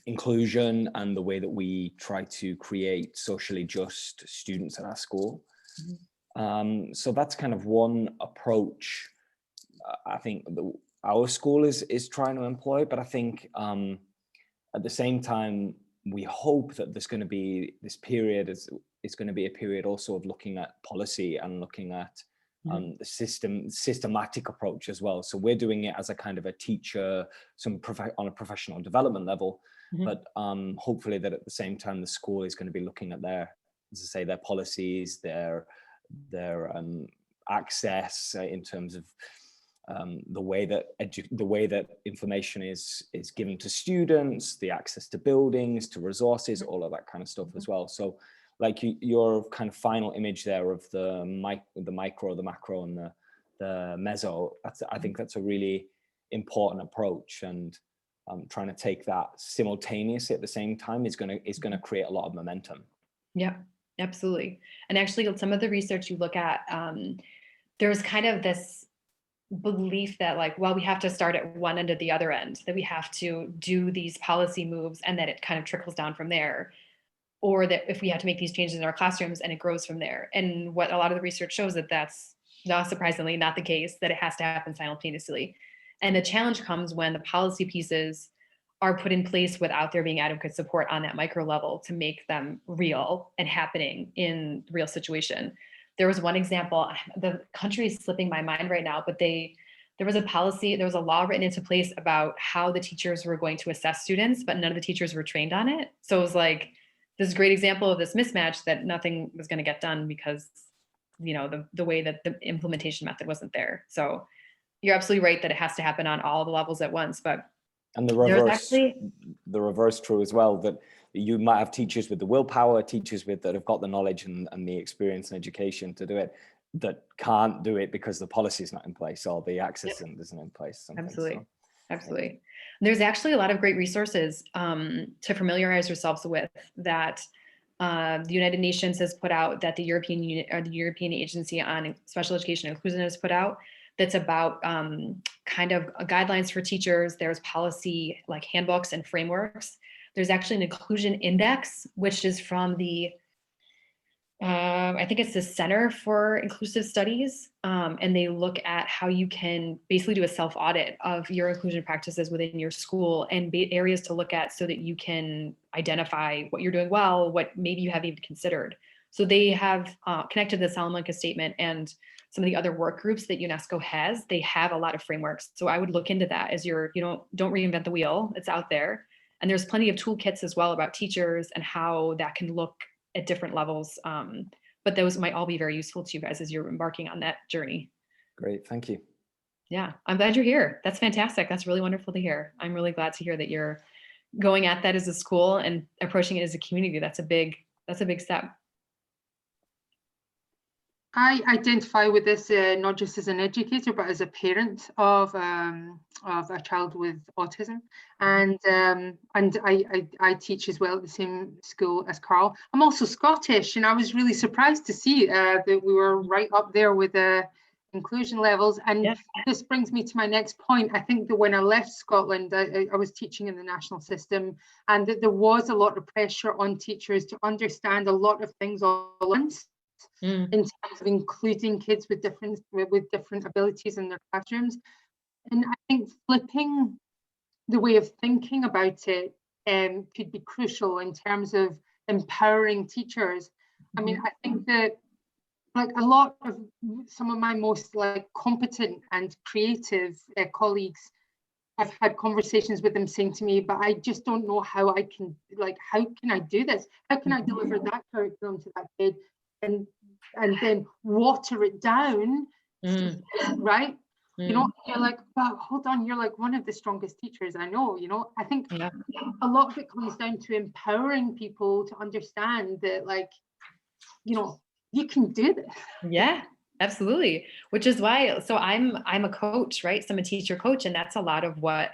inclusion and the way that we try to create socially just students at our school. So that's kind of one approach I think our school is trying to employ, but I think at the same time, we hope that there's going to be this period is going to be a period also of looking at policy and looking at the systematic approach as well. So we're doing it as a kind of a teacher, on a professional development level, but hopefully that at the same time the school is going to be looking at their, as I say, their policies, their access in terms of the way that information is given to students, the access to buildings, to resources, all of that kind of stuff as well. So like your kind of final image there of the micro, the macro, and the meso, I think that's a really important approach, and trying to take that simultaneously at the same time is going to create a lot of momentum. Yeah, absolutely. And actually, some of the research you look at, there's kind of this belief that like, well, we have to start at one end or the other end, that we have to do these policy moves and that it kind of trickles down from there, or that if we have to make these changes in our classrooms and it grows from there. And what a lot of the research shows that that's not surprisingly not the case, that it has to happen simultaneously. And the challenge comes when the policy pieces are put in place without there being adequate support on that micro level to make them real and happening in the real situation. There was one example, the country is slipping my mind right now, but there was a policy, there was a law written into place about how the teachers were going to assess students, but none of the teachers were trained on it. So it was like, this is a great example of this mismatch that nothing was going to get done because, you know, the way that the implementation method wasn't there. So you're absolutely right that it has to happen on all the levels at once, but and the reverse true as well, that you might have teachers with the willpower, teachers that have got the knowledge and the experience and education to do it, that can't do it because the policy is not in place or the access isn't in place. Absolutely. So, absolutely. Yeah. There's actually a lot of great resources to familiarize yourselves with that the United Nations has put out, that the European Union or the European Agency on Special Education and Inclusion has put out, that's about kind of guidelines for teachers. There's policy like handbooks and frameworks. There's actually an inclusion index, which is from the I think it's the Center for Inclusive Studies, and they look at how you can basically do a self-audit of your inclusion practices within your school and areas to look at so that you can identify what you're doing well, what maybe you haven't even considered. So they have connected the Salamanca statement and some of the other work groups that UNESCO has. They have a lot of frameworks. So I would look into that as don't reinvent the wheel. It's out there. And there's plenty of toolkits as well about teachers and how that can look at different levels. But those might all be very useful to you guys as you're embarking on that journey. Great, thank you. Yeah, I'm glad you're here. That's fantastic. That's really wonderful to hear. I'm really glad to hear that you're going at that as a school and approaching it as a community. That's a big step. I identify with this not just as an educator, but as a parent of a child with autism, and I teach as well at the same school as Carl. I'm also Scottish, and I was really surprised to see that we were right up there with the inclusion levels. And yeah, this brings me to my next point. I think that when I left Scotland, I was teaching in the national system, and that there was a lot of pressure on teachers to understand a lot of things all at once. In terms of including kids with different abilities in their classrooms. And I think flipping the way of thinking about it could be crucial in terms of empowering teachers. I mean, I think that like a lot of some of my most like competent and creative colleagues, I've had conversations with them saying to me, but I just don't know how I can, like, how can I do this? How can I deliver that curriculum to that kid? And then water it down, right? You know, you're like, well, hold on, you're like one of the strongest teachers I know, you know. I think a lot of it comes down to empowering people to understand that, like, you know, you can do this. Yeah, absolutely. Which is why, so I'm a coach, right? So I'm a teacher coach, and that's a lot of what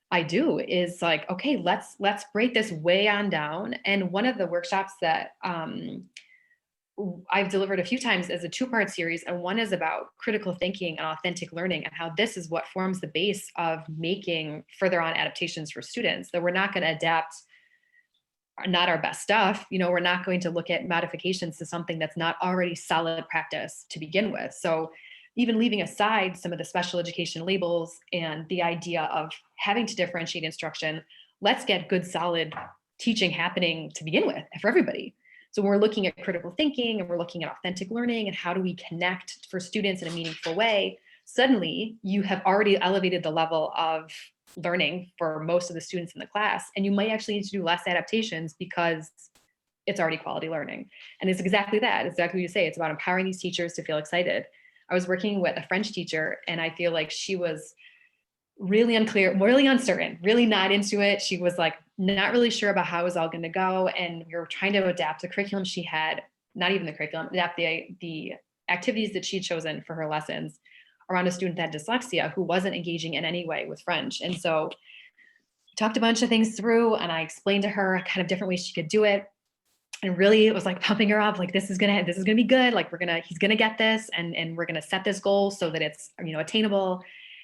I do is like, okay, let's break this way on down. And one of the workshops that I've delivered a few times as a 2-part series, and one is about critical thinking and authentic learning and how this is what forms the base of making further on adaptations for students, that we're not going to adapt not our best stuff. You know, we're not going to look at modifications to something that's not already solid practice to begin with. So even leaving aside some of the special education labels and the idea of having to differentiate instruction, let's get good solid teaching happening to begin with for everybody. So when we're looking at critical thinking and we're looking at authentic learning and how do we connect for students in a meaningful way, suddenly you have already elevated the level of learning for most of the students in the class, and you might actually need to do less adaptations because it's already quality learning. And it's exactly that, exactly what you say. It's about empowering these teachers to feel excited. I was working with a French teacher, and I feel like she was really unclear, really uncertain, really not into it. She was like not really sure about how it was all going to go. And we were trying to adapt the curriculum she had, not even the curriculum, adapt the activities that she'd chosen for her lessons around a student that had dyslexia who wasn't engaging in any way with French. And so talked a bunch of things through, and I explained to her kind of different ways she could do it. And really it was like pumping her up, like, this is gonna be good. Like he's gonna get this, and we're gonna set this goal so that it's, you know, attainable.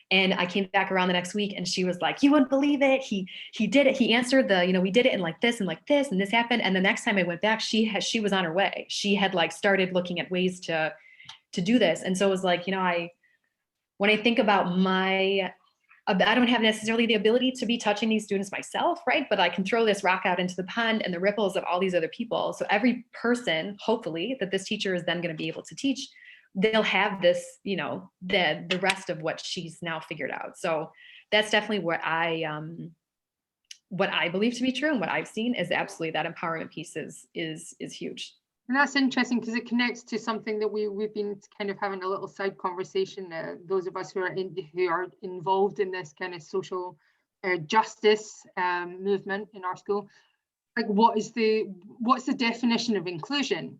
And I came back around the next week, and she was like, you wouldn't believe it. He did it. He answered the, you know, we did it in like this, and this happened. And the next time I went back, she was on her way. She had like started looking at ways to do this. And so it was like, you know, when I think about I don't have necessarily the ability to be touching these students myself, right? But I can throw this rock out into the pond and the ripples of all these other people. So every person, hopefully, that this teacher is then going to be able to teach, they'll have this, you know, the rest of what she's now figured out. So that's definitely what I believe to be true, and what I've seen is absolutely that empowerment piece is huge. And that's interesting because it connects to something that we've been kind of having a little side conversation. Those of us who are involved in this kind of social justice movement in our school, like what's the definition of inclusion?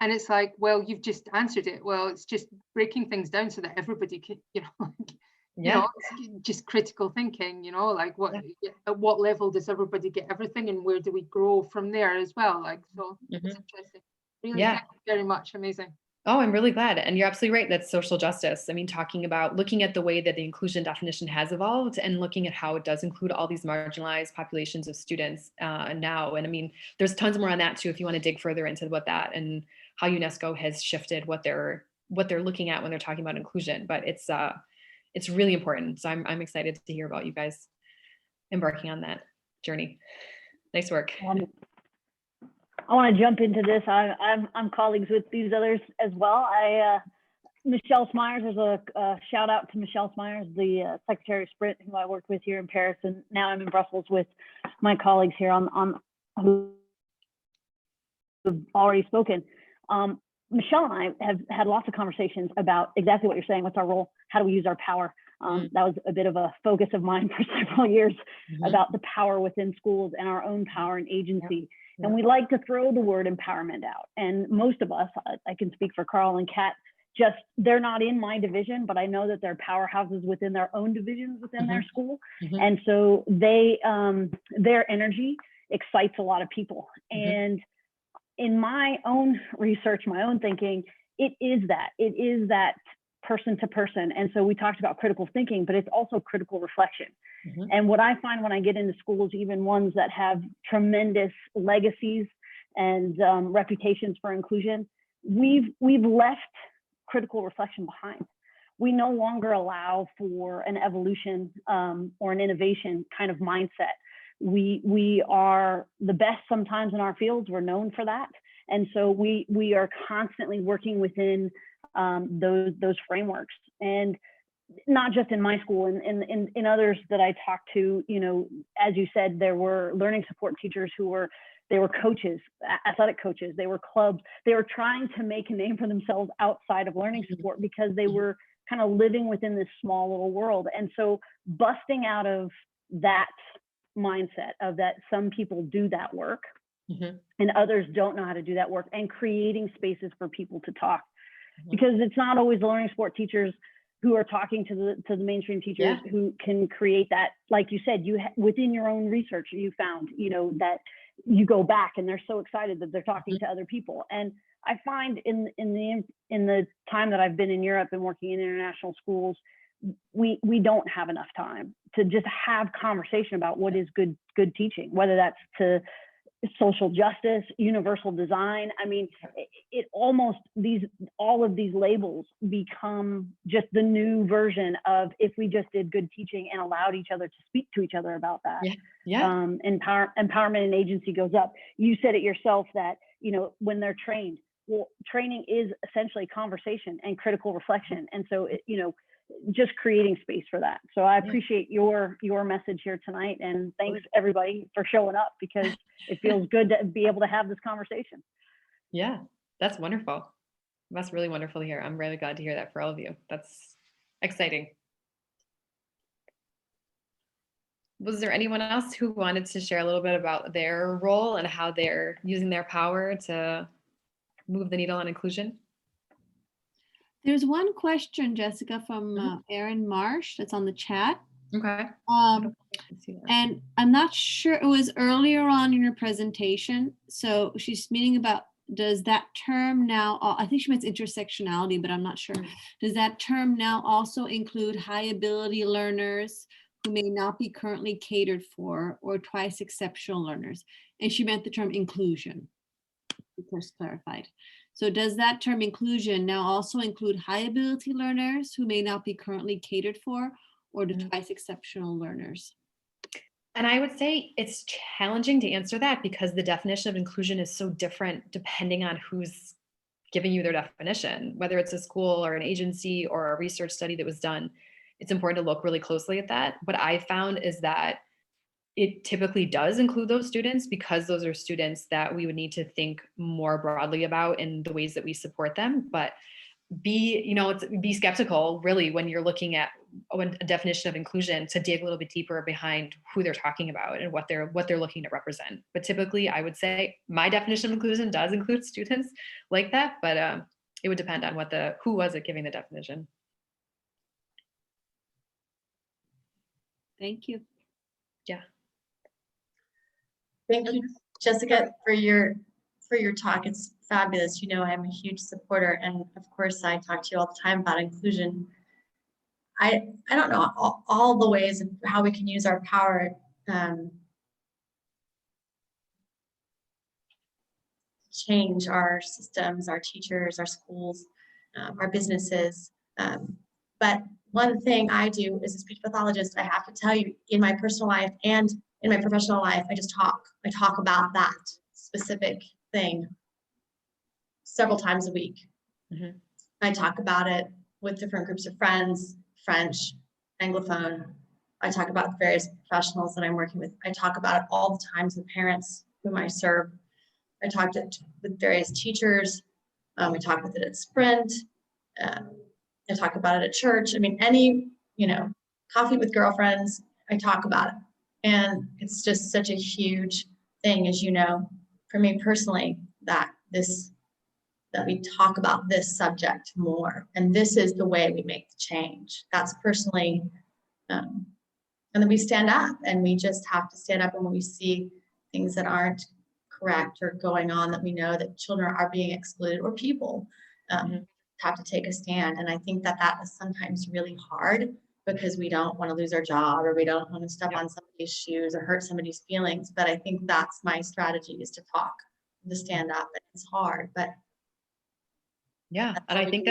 And it's like, well, you've just answered it. Well, it's just breaking things down so that everybody can, you know, you know, it's just critical thinking, you know, like at what level does everybody get everything, and where do we grow from there as well? Like, so it's interesting. Really, thank you very much. Amazing. Oh, I'm really glad. And you're absolutely right. That's social justice. I mean, talking about looking at the way that the inclusion definition has evolved and looking at how it does include all these marginalized populations of students now. And I mean, there's tons more on that too, if you want to dig further into what that and how UNESCO has shifted what they're looking at when they're talking about inclusion. But it's really important. So I'm excited to hear about you guys embarking on that journey. Nice work. I want to jump into this. I'm colleagues with these others as well. Michelle Smyers, there's a shout out to Michelle Smyers, the Secretary of Sprint, who I worked with here in Paris, and now I'm in Brussels with my colleagues here on who have already spoken. Michelle and I have had lots of conversations about exactly what you're saying. What's our role? How do we use our power? That was a bit of a focus of mine for several years about the power within schools and our own power and agency. Yeah. And we like to throw the word empowerment out. And most of us, I can speak for Carl and Kat, just they're not in my division, but I know that they're powerhouses within their own divisions within their school. And so they, their energy excites a lot of people. And in my own research, my own thinking, it is that person to person. And so we talked about critical thinking, but it's also critical reflection. And what I find when I get into schools, even ones that have tremendous legacies and reputations for inclusion, we've left critical reflection behind. We no longer allow for an evolution or an innovation kind of mindset. We are the best sometimes in our fields. We're known for that. And so we are constantly working within those frameworks. And not just in my school, in others that I talked to, you know, as you said, there were learning support teachers who were, they were coaches, athletic coaches, they were clubs, they were trying to make a name for themselves outside of learning support because they were kind of living within this small little world. And so busting out of that mindset of that some people do that work and others don't know how to do that work, and creating spaces for people to talk, because it's not always the learning support teachers who are talking to the mainstream teachers who can create that. Like you said, within your own research, you found, you know, that you go back and they're so excited that they're talking to other people. And I find in the time that I've been in Europe and working in international schools, we don't have enough time to just have conversation about what is good teaching, whether that's to social justice, universal design. I mean, it almost, all of these labels become just the new version of if we just did good teaching and allowed each other to speak to each other about that. Empowerment and agency goes up. You said it yourself that, you know, when they're trained, well, training is essentially conversation and critical reflection. And so, you know, just creating space for that. So I appreciate your message here tonight, and thanks everybody for showing up, because it feels good to be able to have this conversation. Yeah, that's wonderful. That's really wonderful to hear. I'm really glad to hear that for all of you. That's exciting. Was there anyone else who wanted to share a little bit about their role and how they're using their power to move the needle on inclusion? There's one question, Jessica, from Erin Marsh that's on the chat. Okay. And I'm not sure, it was earlier on in your presentation. So she's meaning about, does that term now, I think she meant intersectionality, but I'm not sure. Does that term now also include high ability learners who may not be currently catered for, or twice exceptional learners? And she meant the term inclusion, of course, clarified. So does that term inclusion now also include high ability learners who may not be currently catered for, or the twice exceptional learners? And I would say it's challenging to answer that, because the definition of inclusion is so different depending on who's giving you their definition, whether it's a school or an agency or a research study that was done. It's important to look really closely at that. What I found is that it typically does include those students, because those are students that we would need to think more broadly about in the ways that we support them. But be skeptical really when you're looking at a definition of inclusion, to dig a little bit deeper behind who they're talking about and what they're looking to represent. But typically I would say my definition of inclusion does include students like that, but it would depend on who was it giving the definition. Thank you. Yeah. Thank you, Jessica, for your for your talk. It's fabulous. You know, I'm a huge supporter, and of course, I talk to you all the time about inclusion. I don't know all the ways of how we can use our power change our systems, our teachers, our schools, our businesses. But one thing I do as a speech pathologist, I have to tell you, in my personal life and in my professional life, I just talk. I talk about that specific thing several times a week. Mhm. I talk about it with different groups of friends, French, Anglophone. I talk about various professionals that I'm working with. I talk about it all the time to the parents whom I serve. I talked with various teachers. I talk with it at Sprint. I talk about it at church. I mean, any, coffee with girlfriends, I talk about it. And it's just such a huge thing, as you know, for me personally, that we talk about this subject more. And this is the way we make the change. That's personally, and then we stand up, and we just have to stand up when we see things that aren't correct or going on, that we know that children are being excluded, or people have to take a stand. And I think that is sometimes really hard, because we don't want to lose our job, or we don't want to step on somebody's shoes or hurt somebody's feelings. But I think that's my strategy, is to talk, to stand up. And it's hard, but yeah. And I think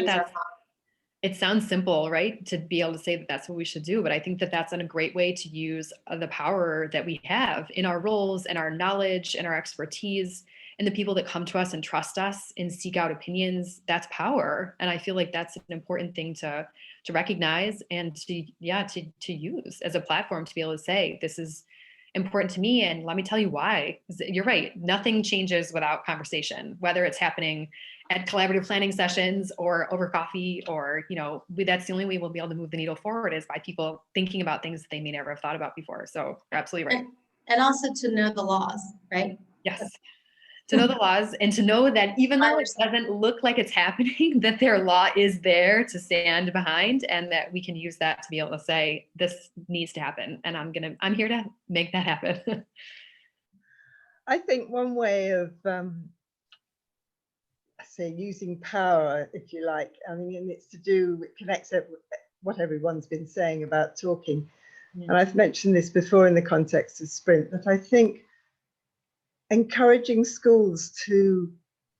it sounds simple, right? To be able to say that that's what we should do. But I think that that's a great way to use the power that we have in our roles and our knowledge and our expertise, and the people that come to us and trust us and seek out opinions. That's power. And I feel like that's an important thing to recognize, and to use as a platform, to be able to say, this is important to me, and let me tell you why. You're right. Nothing changes without conversation, whether it's happening at collaborative planning sessions or over coffee, or, that's the only way we'll be able to move the needle forward, is by people thinking about things that they may never have thought about before. So you're absolutely right. And also to know the laws, right? Yes. To know the laws, and to know that even though it doesn't look like it's happening, that their law is there to stand behind, and that we can use that to be able to say, this needs to happen, and I'm here to make that happen. I think one way of say using power, if you like, and it's to do, it connects up with what everyone's been saying about talking. And I've mentioned this before in the context of Sprint, that I think encouraging schools to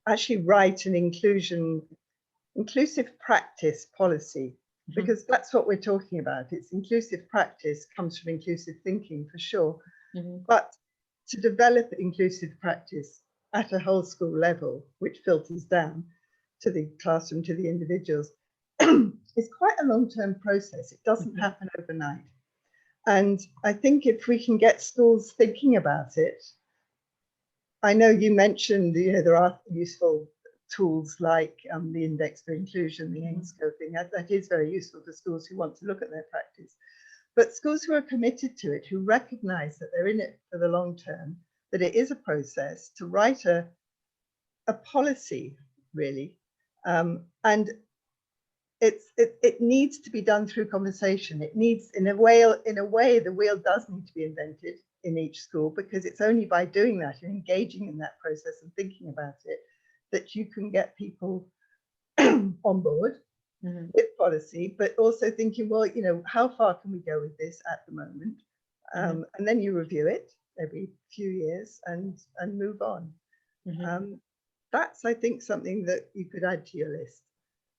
actually write an inclusive practice policy, because that's what we're talking about. It's inclusive practice comes from inclusive thinking, for sure. But to develop inclusive practice at a whole school level, which filters down to the classroom, to the individuals, is quite a long-term process. It doesn't happen overnight. And I think if we can get schools thinking about it, I know you mentioned, there are useful tools like the Index for Inclusion, the aim scoping. That is very useful for schools who want to look at their practice. But schools who are committed to it, who recognize that they're in it for the long term, that it is a process to write a policy, really. And it needs to be done through conversation. It needs, in a way, the wheel does need to be invented in each school, because it's only by doing that and engaging in that process and thinking about it that you can get people on board with policy, but also thinking, well, how far can we go with this at the moment? And then you review it every few years and move on. That's, I think, something that you could add to your list.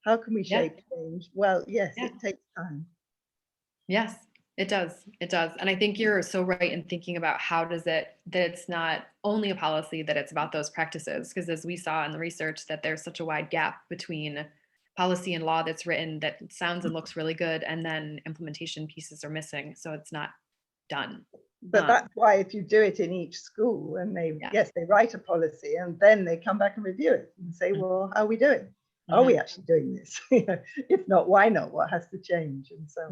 How can we shape change? Well, yes, it takes time. Yes, it does. It does. And I think you're so right in thinking about that it's not only a policy, that it's about those practices. Because as we saw in the research, that there's such a wide gap between policy and law that's written that sounds and looks really good, and then implementation pieces are missing. So it's not done. But that's why if you do it in each school, and they write a policy, and then they come back and review it and say, well, how are we doing? Are we actually doing this? If not, why not? What has to change? And so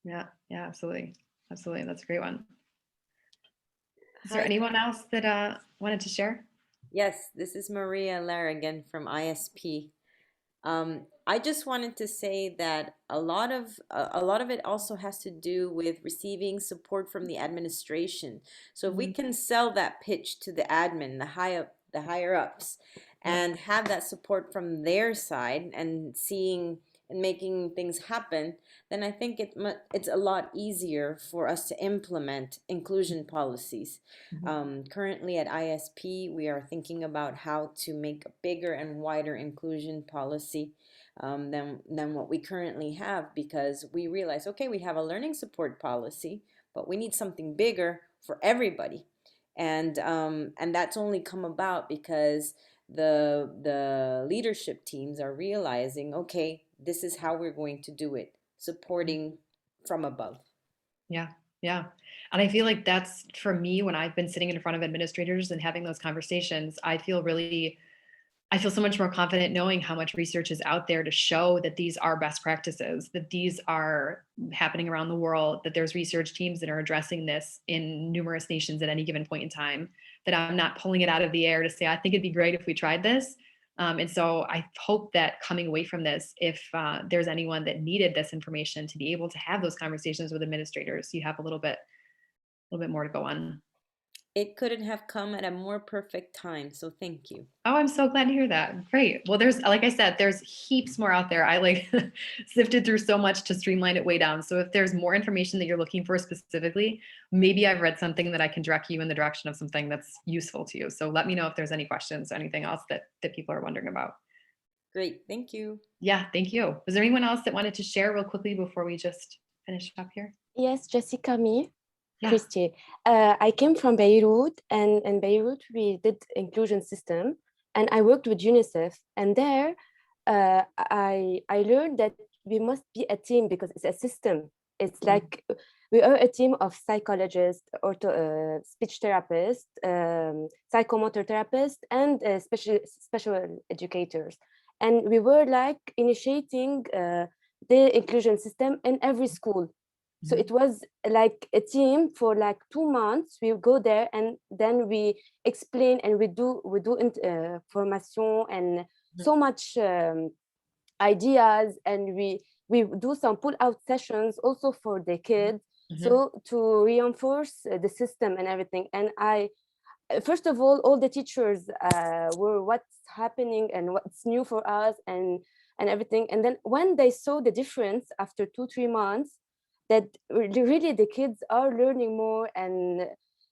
yeah, absolutely. That's a great one. Is there anyone else that wanted to share? Yes, this is Maria Lair again from ISP. I just wanted to say that a lot of it also has to do with receiving support from the administration. So if we can sell that pitch to the admin, the the higher ups, and have that support from their side and seeing and making things happen, then I think it's a lot easier for us to implement inclusion policies. Currently at ISP, we are thinking about how to make a bigger and wider inclusion policy than what we currently have, because we realize, okay, we have a learning support policy, but we need something bigger for everybody. And that's only come about because the leadership teams are realizing, okay, this is how we're going to do it, supporting from above. Yeah, yeah. And I feel like that's, for me, when I've been sitting in front of administrators and having those conversations, I feel so much more confident knowing how much research is out there to show that these are best practices, that these are happening around the world, that there's research teams that are addressing this in numerous nations at any given point in time, that I'm not pulling it out of the air to say, I think it'd be great if we tried this. And so I hope that coming away from this, if there's anyone that needed this information to be able to have those conversations with administrators, you have a little bit more to go on. It couldn't have come at a more perfect time, so thank you. Oh, I'm so glad to hear that. Great. Well, there's, like I said, there's heaps more out there. I like sifted through so much to streamline it way down. So if there's more information that you're looking for specifically, maybe I've read something that I can direct you in the direction of something that's useful to you. So let me know if there's any questions, anything else that people are wondering about. Great, thank you. Yeah, thank you. Was there anyone else that wanted to share real quickly before we just finish up here? Yes, Jessica, me. Yeah. Christy. I came from Beirut, and in Beirut we did inclusion system, and I worked with UNICEF. And there, I learned that we must be a team because it's a system. It's like we are a team of psychologists, speech therapists, psychomotor therapists, and special educators. And we were like initiating the inclusion system in every school. So it was like a team for like 2 months. We go there and then we explain and we do formation and so much ideas, and we do some pull-out sessions also for the kids. So to reinforce the system and everything. And first of all the teachers were what's happening and what's new for us and everything. And then when they saw the difference after 2-3 months, that really the kids are learning more and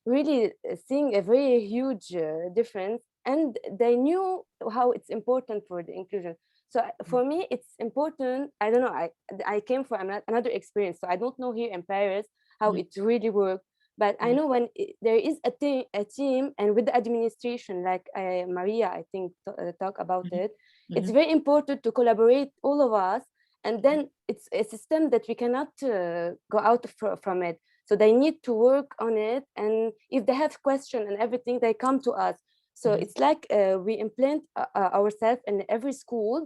really seeing a very huge difference, and they knew how it's important for the inclusion. So for me, it's important. I don't know, I came from another experience, so I don't know here in Paris how it really works, but I know when there is a team and with the administration, like Maria, I think, talk about it, it's very important to collaborate, all of us. And then it's a system that we cannot go out from it. So they need to work on it. And if they have questions and everything, they come to us. So it's like we implant ourselves in every school.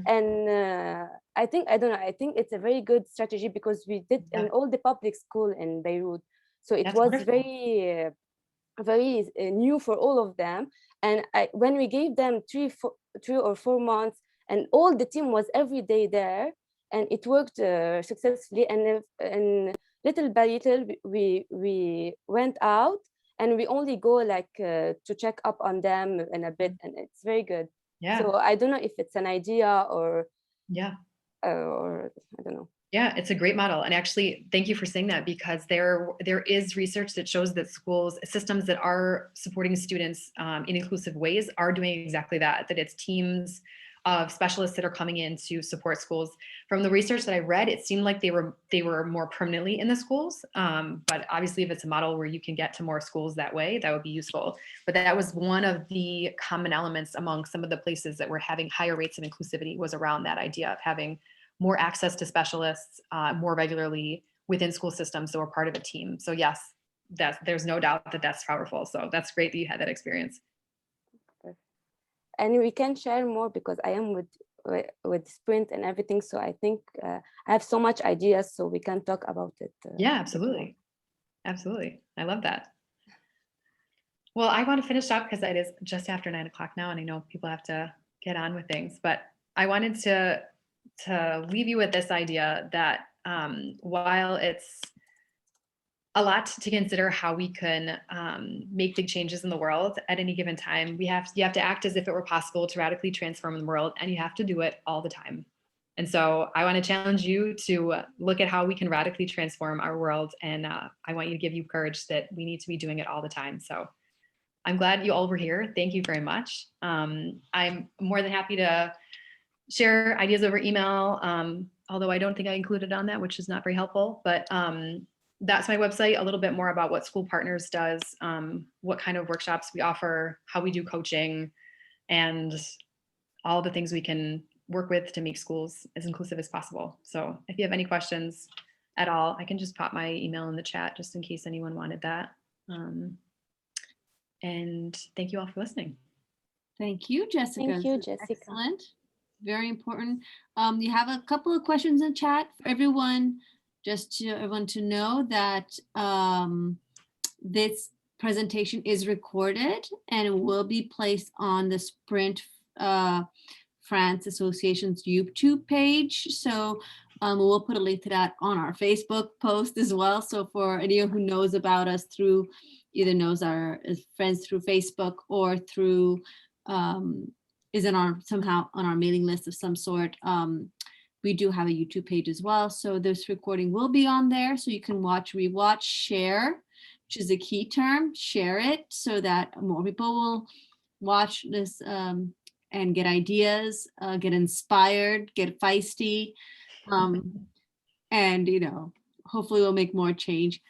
And I think it's a very good strategy because we did in all the public school in Beirut. So it was very, very new for all of them. And when we gave them 3 or 4 months, and all the team was every day there, and it worked successfully. And little by little, we went out, and we only go like to check up on them in a bit, and it's very good. Yeah. So I don't know if it's an idea or or I don't know. Yeah, it's a great model. And actually, thank you for saying that, because there is research that shows that schools, systems that are supporting students in inclusive ways are doing exactly that, that it's teams of specialists that are coming in to support schools. From the research that I read, it seemed like they were more permanently in the schools. But obviously, if it's a model where you can get to more schools that way, that would be useful. But that was one of the common elements among some of the places that were having higher rates of inclusivity, was around that idea of having more access to specialists more regularly within school systems, so we're part of a team. So yes, there's no doubt that that's powerful. So that's great that you had that experience. And we can share more because I am with Sprint and everything. So I think I have so much ideas, so we can talk about it. Yeah, absolutely. Absolutely. I love that. Well, I want to finish up because it is just after 9 o'clock now, and I know people have to get on with things, but I wanted to leave you with this idea that while it's a lot to consider how we can make big changes in the world at any given time. You have to act as if it were possible to radically transform the world, and you have to do it all the time. And so I want to challenge you to look at how we can radically transform our world. And I want you to give you courage that we need to be doing it all the time. So I'm glad you all were here. Thank you very much. I'm more than happy to share ideas over email, although I don't think I included on that, which is not very helpful. But that's my website, a little bit more about what School Partners does, what kind of workshops we offer, how we do coaching, and all the things we can work with to make schools as inclusive as possible. So if you have any questions at all, I can just pop my email in the chat just in case anyone wanted that. And thank you all for listening. Thank you, Jessica. Thank you, This is Jessica. excellent. Very important. You have a couple of questions in chat for everyone, just to everyone to know that this presentation is recorded and it will be placed on the Sprint France Association's YouTube page. So we'll put a link to that on our Facebook post as well. So for anyone who knows about us through, either knows our friends through Facebook or through, is in our somehow on our mailing list of some sort, we do have a YouTube page as well. So this recording will be on there. So you can watch, rewatch, share, which is a key term, share it so that more people will watch this and get ideas, get inspired, get feisty, and, you know, hopefully we'll make more change.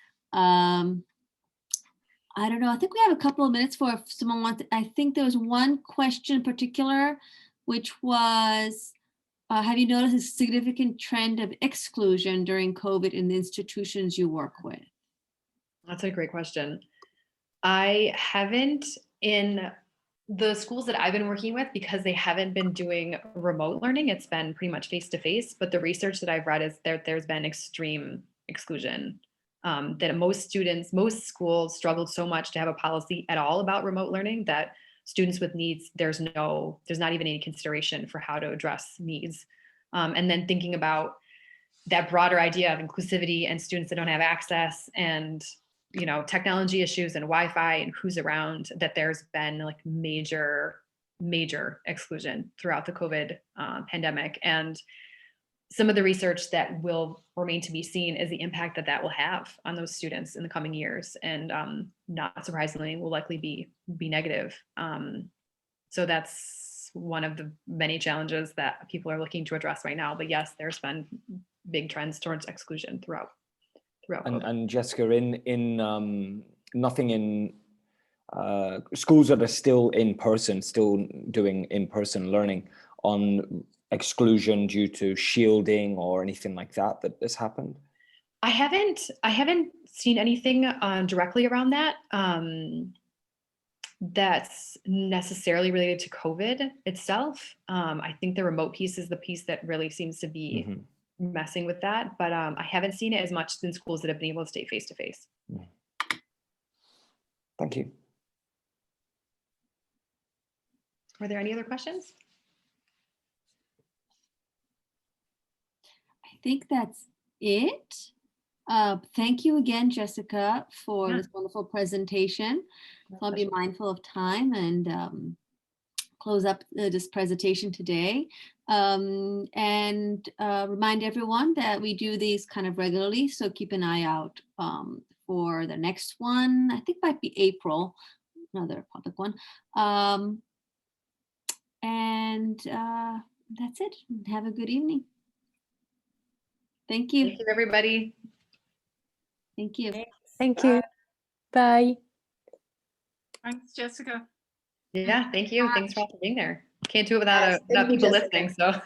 I don't know. I think we have a couple of minutes for if someone wants. I think there was one question in particular, which was, have you noticed a significant trend of exclusion during COVID in the institutions you work with? That's a great question. I haven't in the schools that I've been working with, because they haven't been doing remote learning. It's been pretty much face-to-face, but the research that I've read is there's been extreme exclusion. That most schools struggled so much to have a policy at all about remote learning that students with needs, there's not even any consideration for how to address needs. And then thinking about that broader idea of inclusivity and students that don't have access and, you know, technology issues and Wi-Fi and who's around, that there's been like major exclusion throughout the COVID pandemic. And some of the research that will remain to be seen is the impact that will have on those students in the coming years. And not surprisingly, will likely be negative. So that's one of the many challenges that people are looking to address right now. But yes, there's been big trends towards exclusion throughout. And Jessica, in nothing in schools that are still in person, still doing in-person learning, on exclusion due to shielding or anything like that has happened? I haven't seen anything directly around that that's necessarily related to COVID itself. I think the remote piece is the piece that really seems to be messing with that, but I haven't seen it as much in schools that have been able to stay face-to-face. Thank you. Are there any other questions? I think that's it. Thank you again, Jessica, for this wonderful presentation. So I'll be mindful of time and close up this presentation today. And remind everyone that we do these kind of regularly, so keep an eye out for the next one. I think might be April, another public one. And that's it. Have a good evening. Thank you. Thank you, everybody. Thank you. Thank you. Bye. Thanks, Jessica. Yeah, thank you. Thanks for all for being there. Can't do it without Yes, thank you, people Jessica. listening. So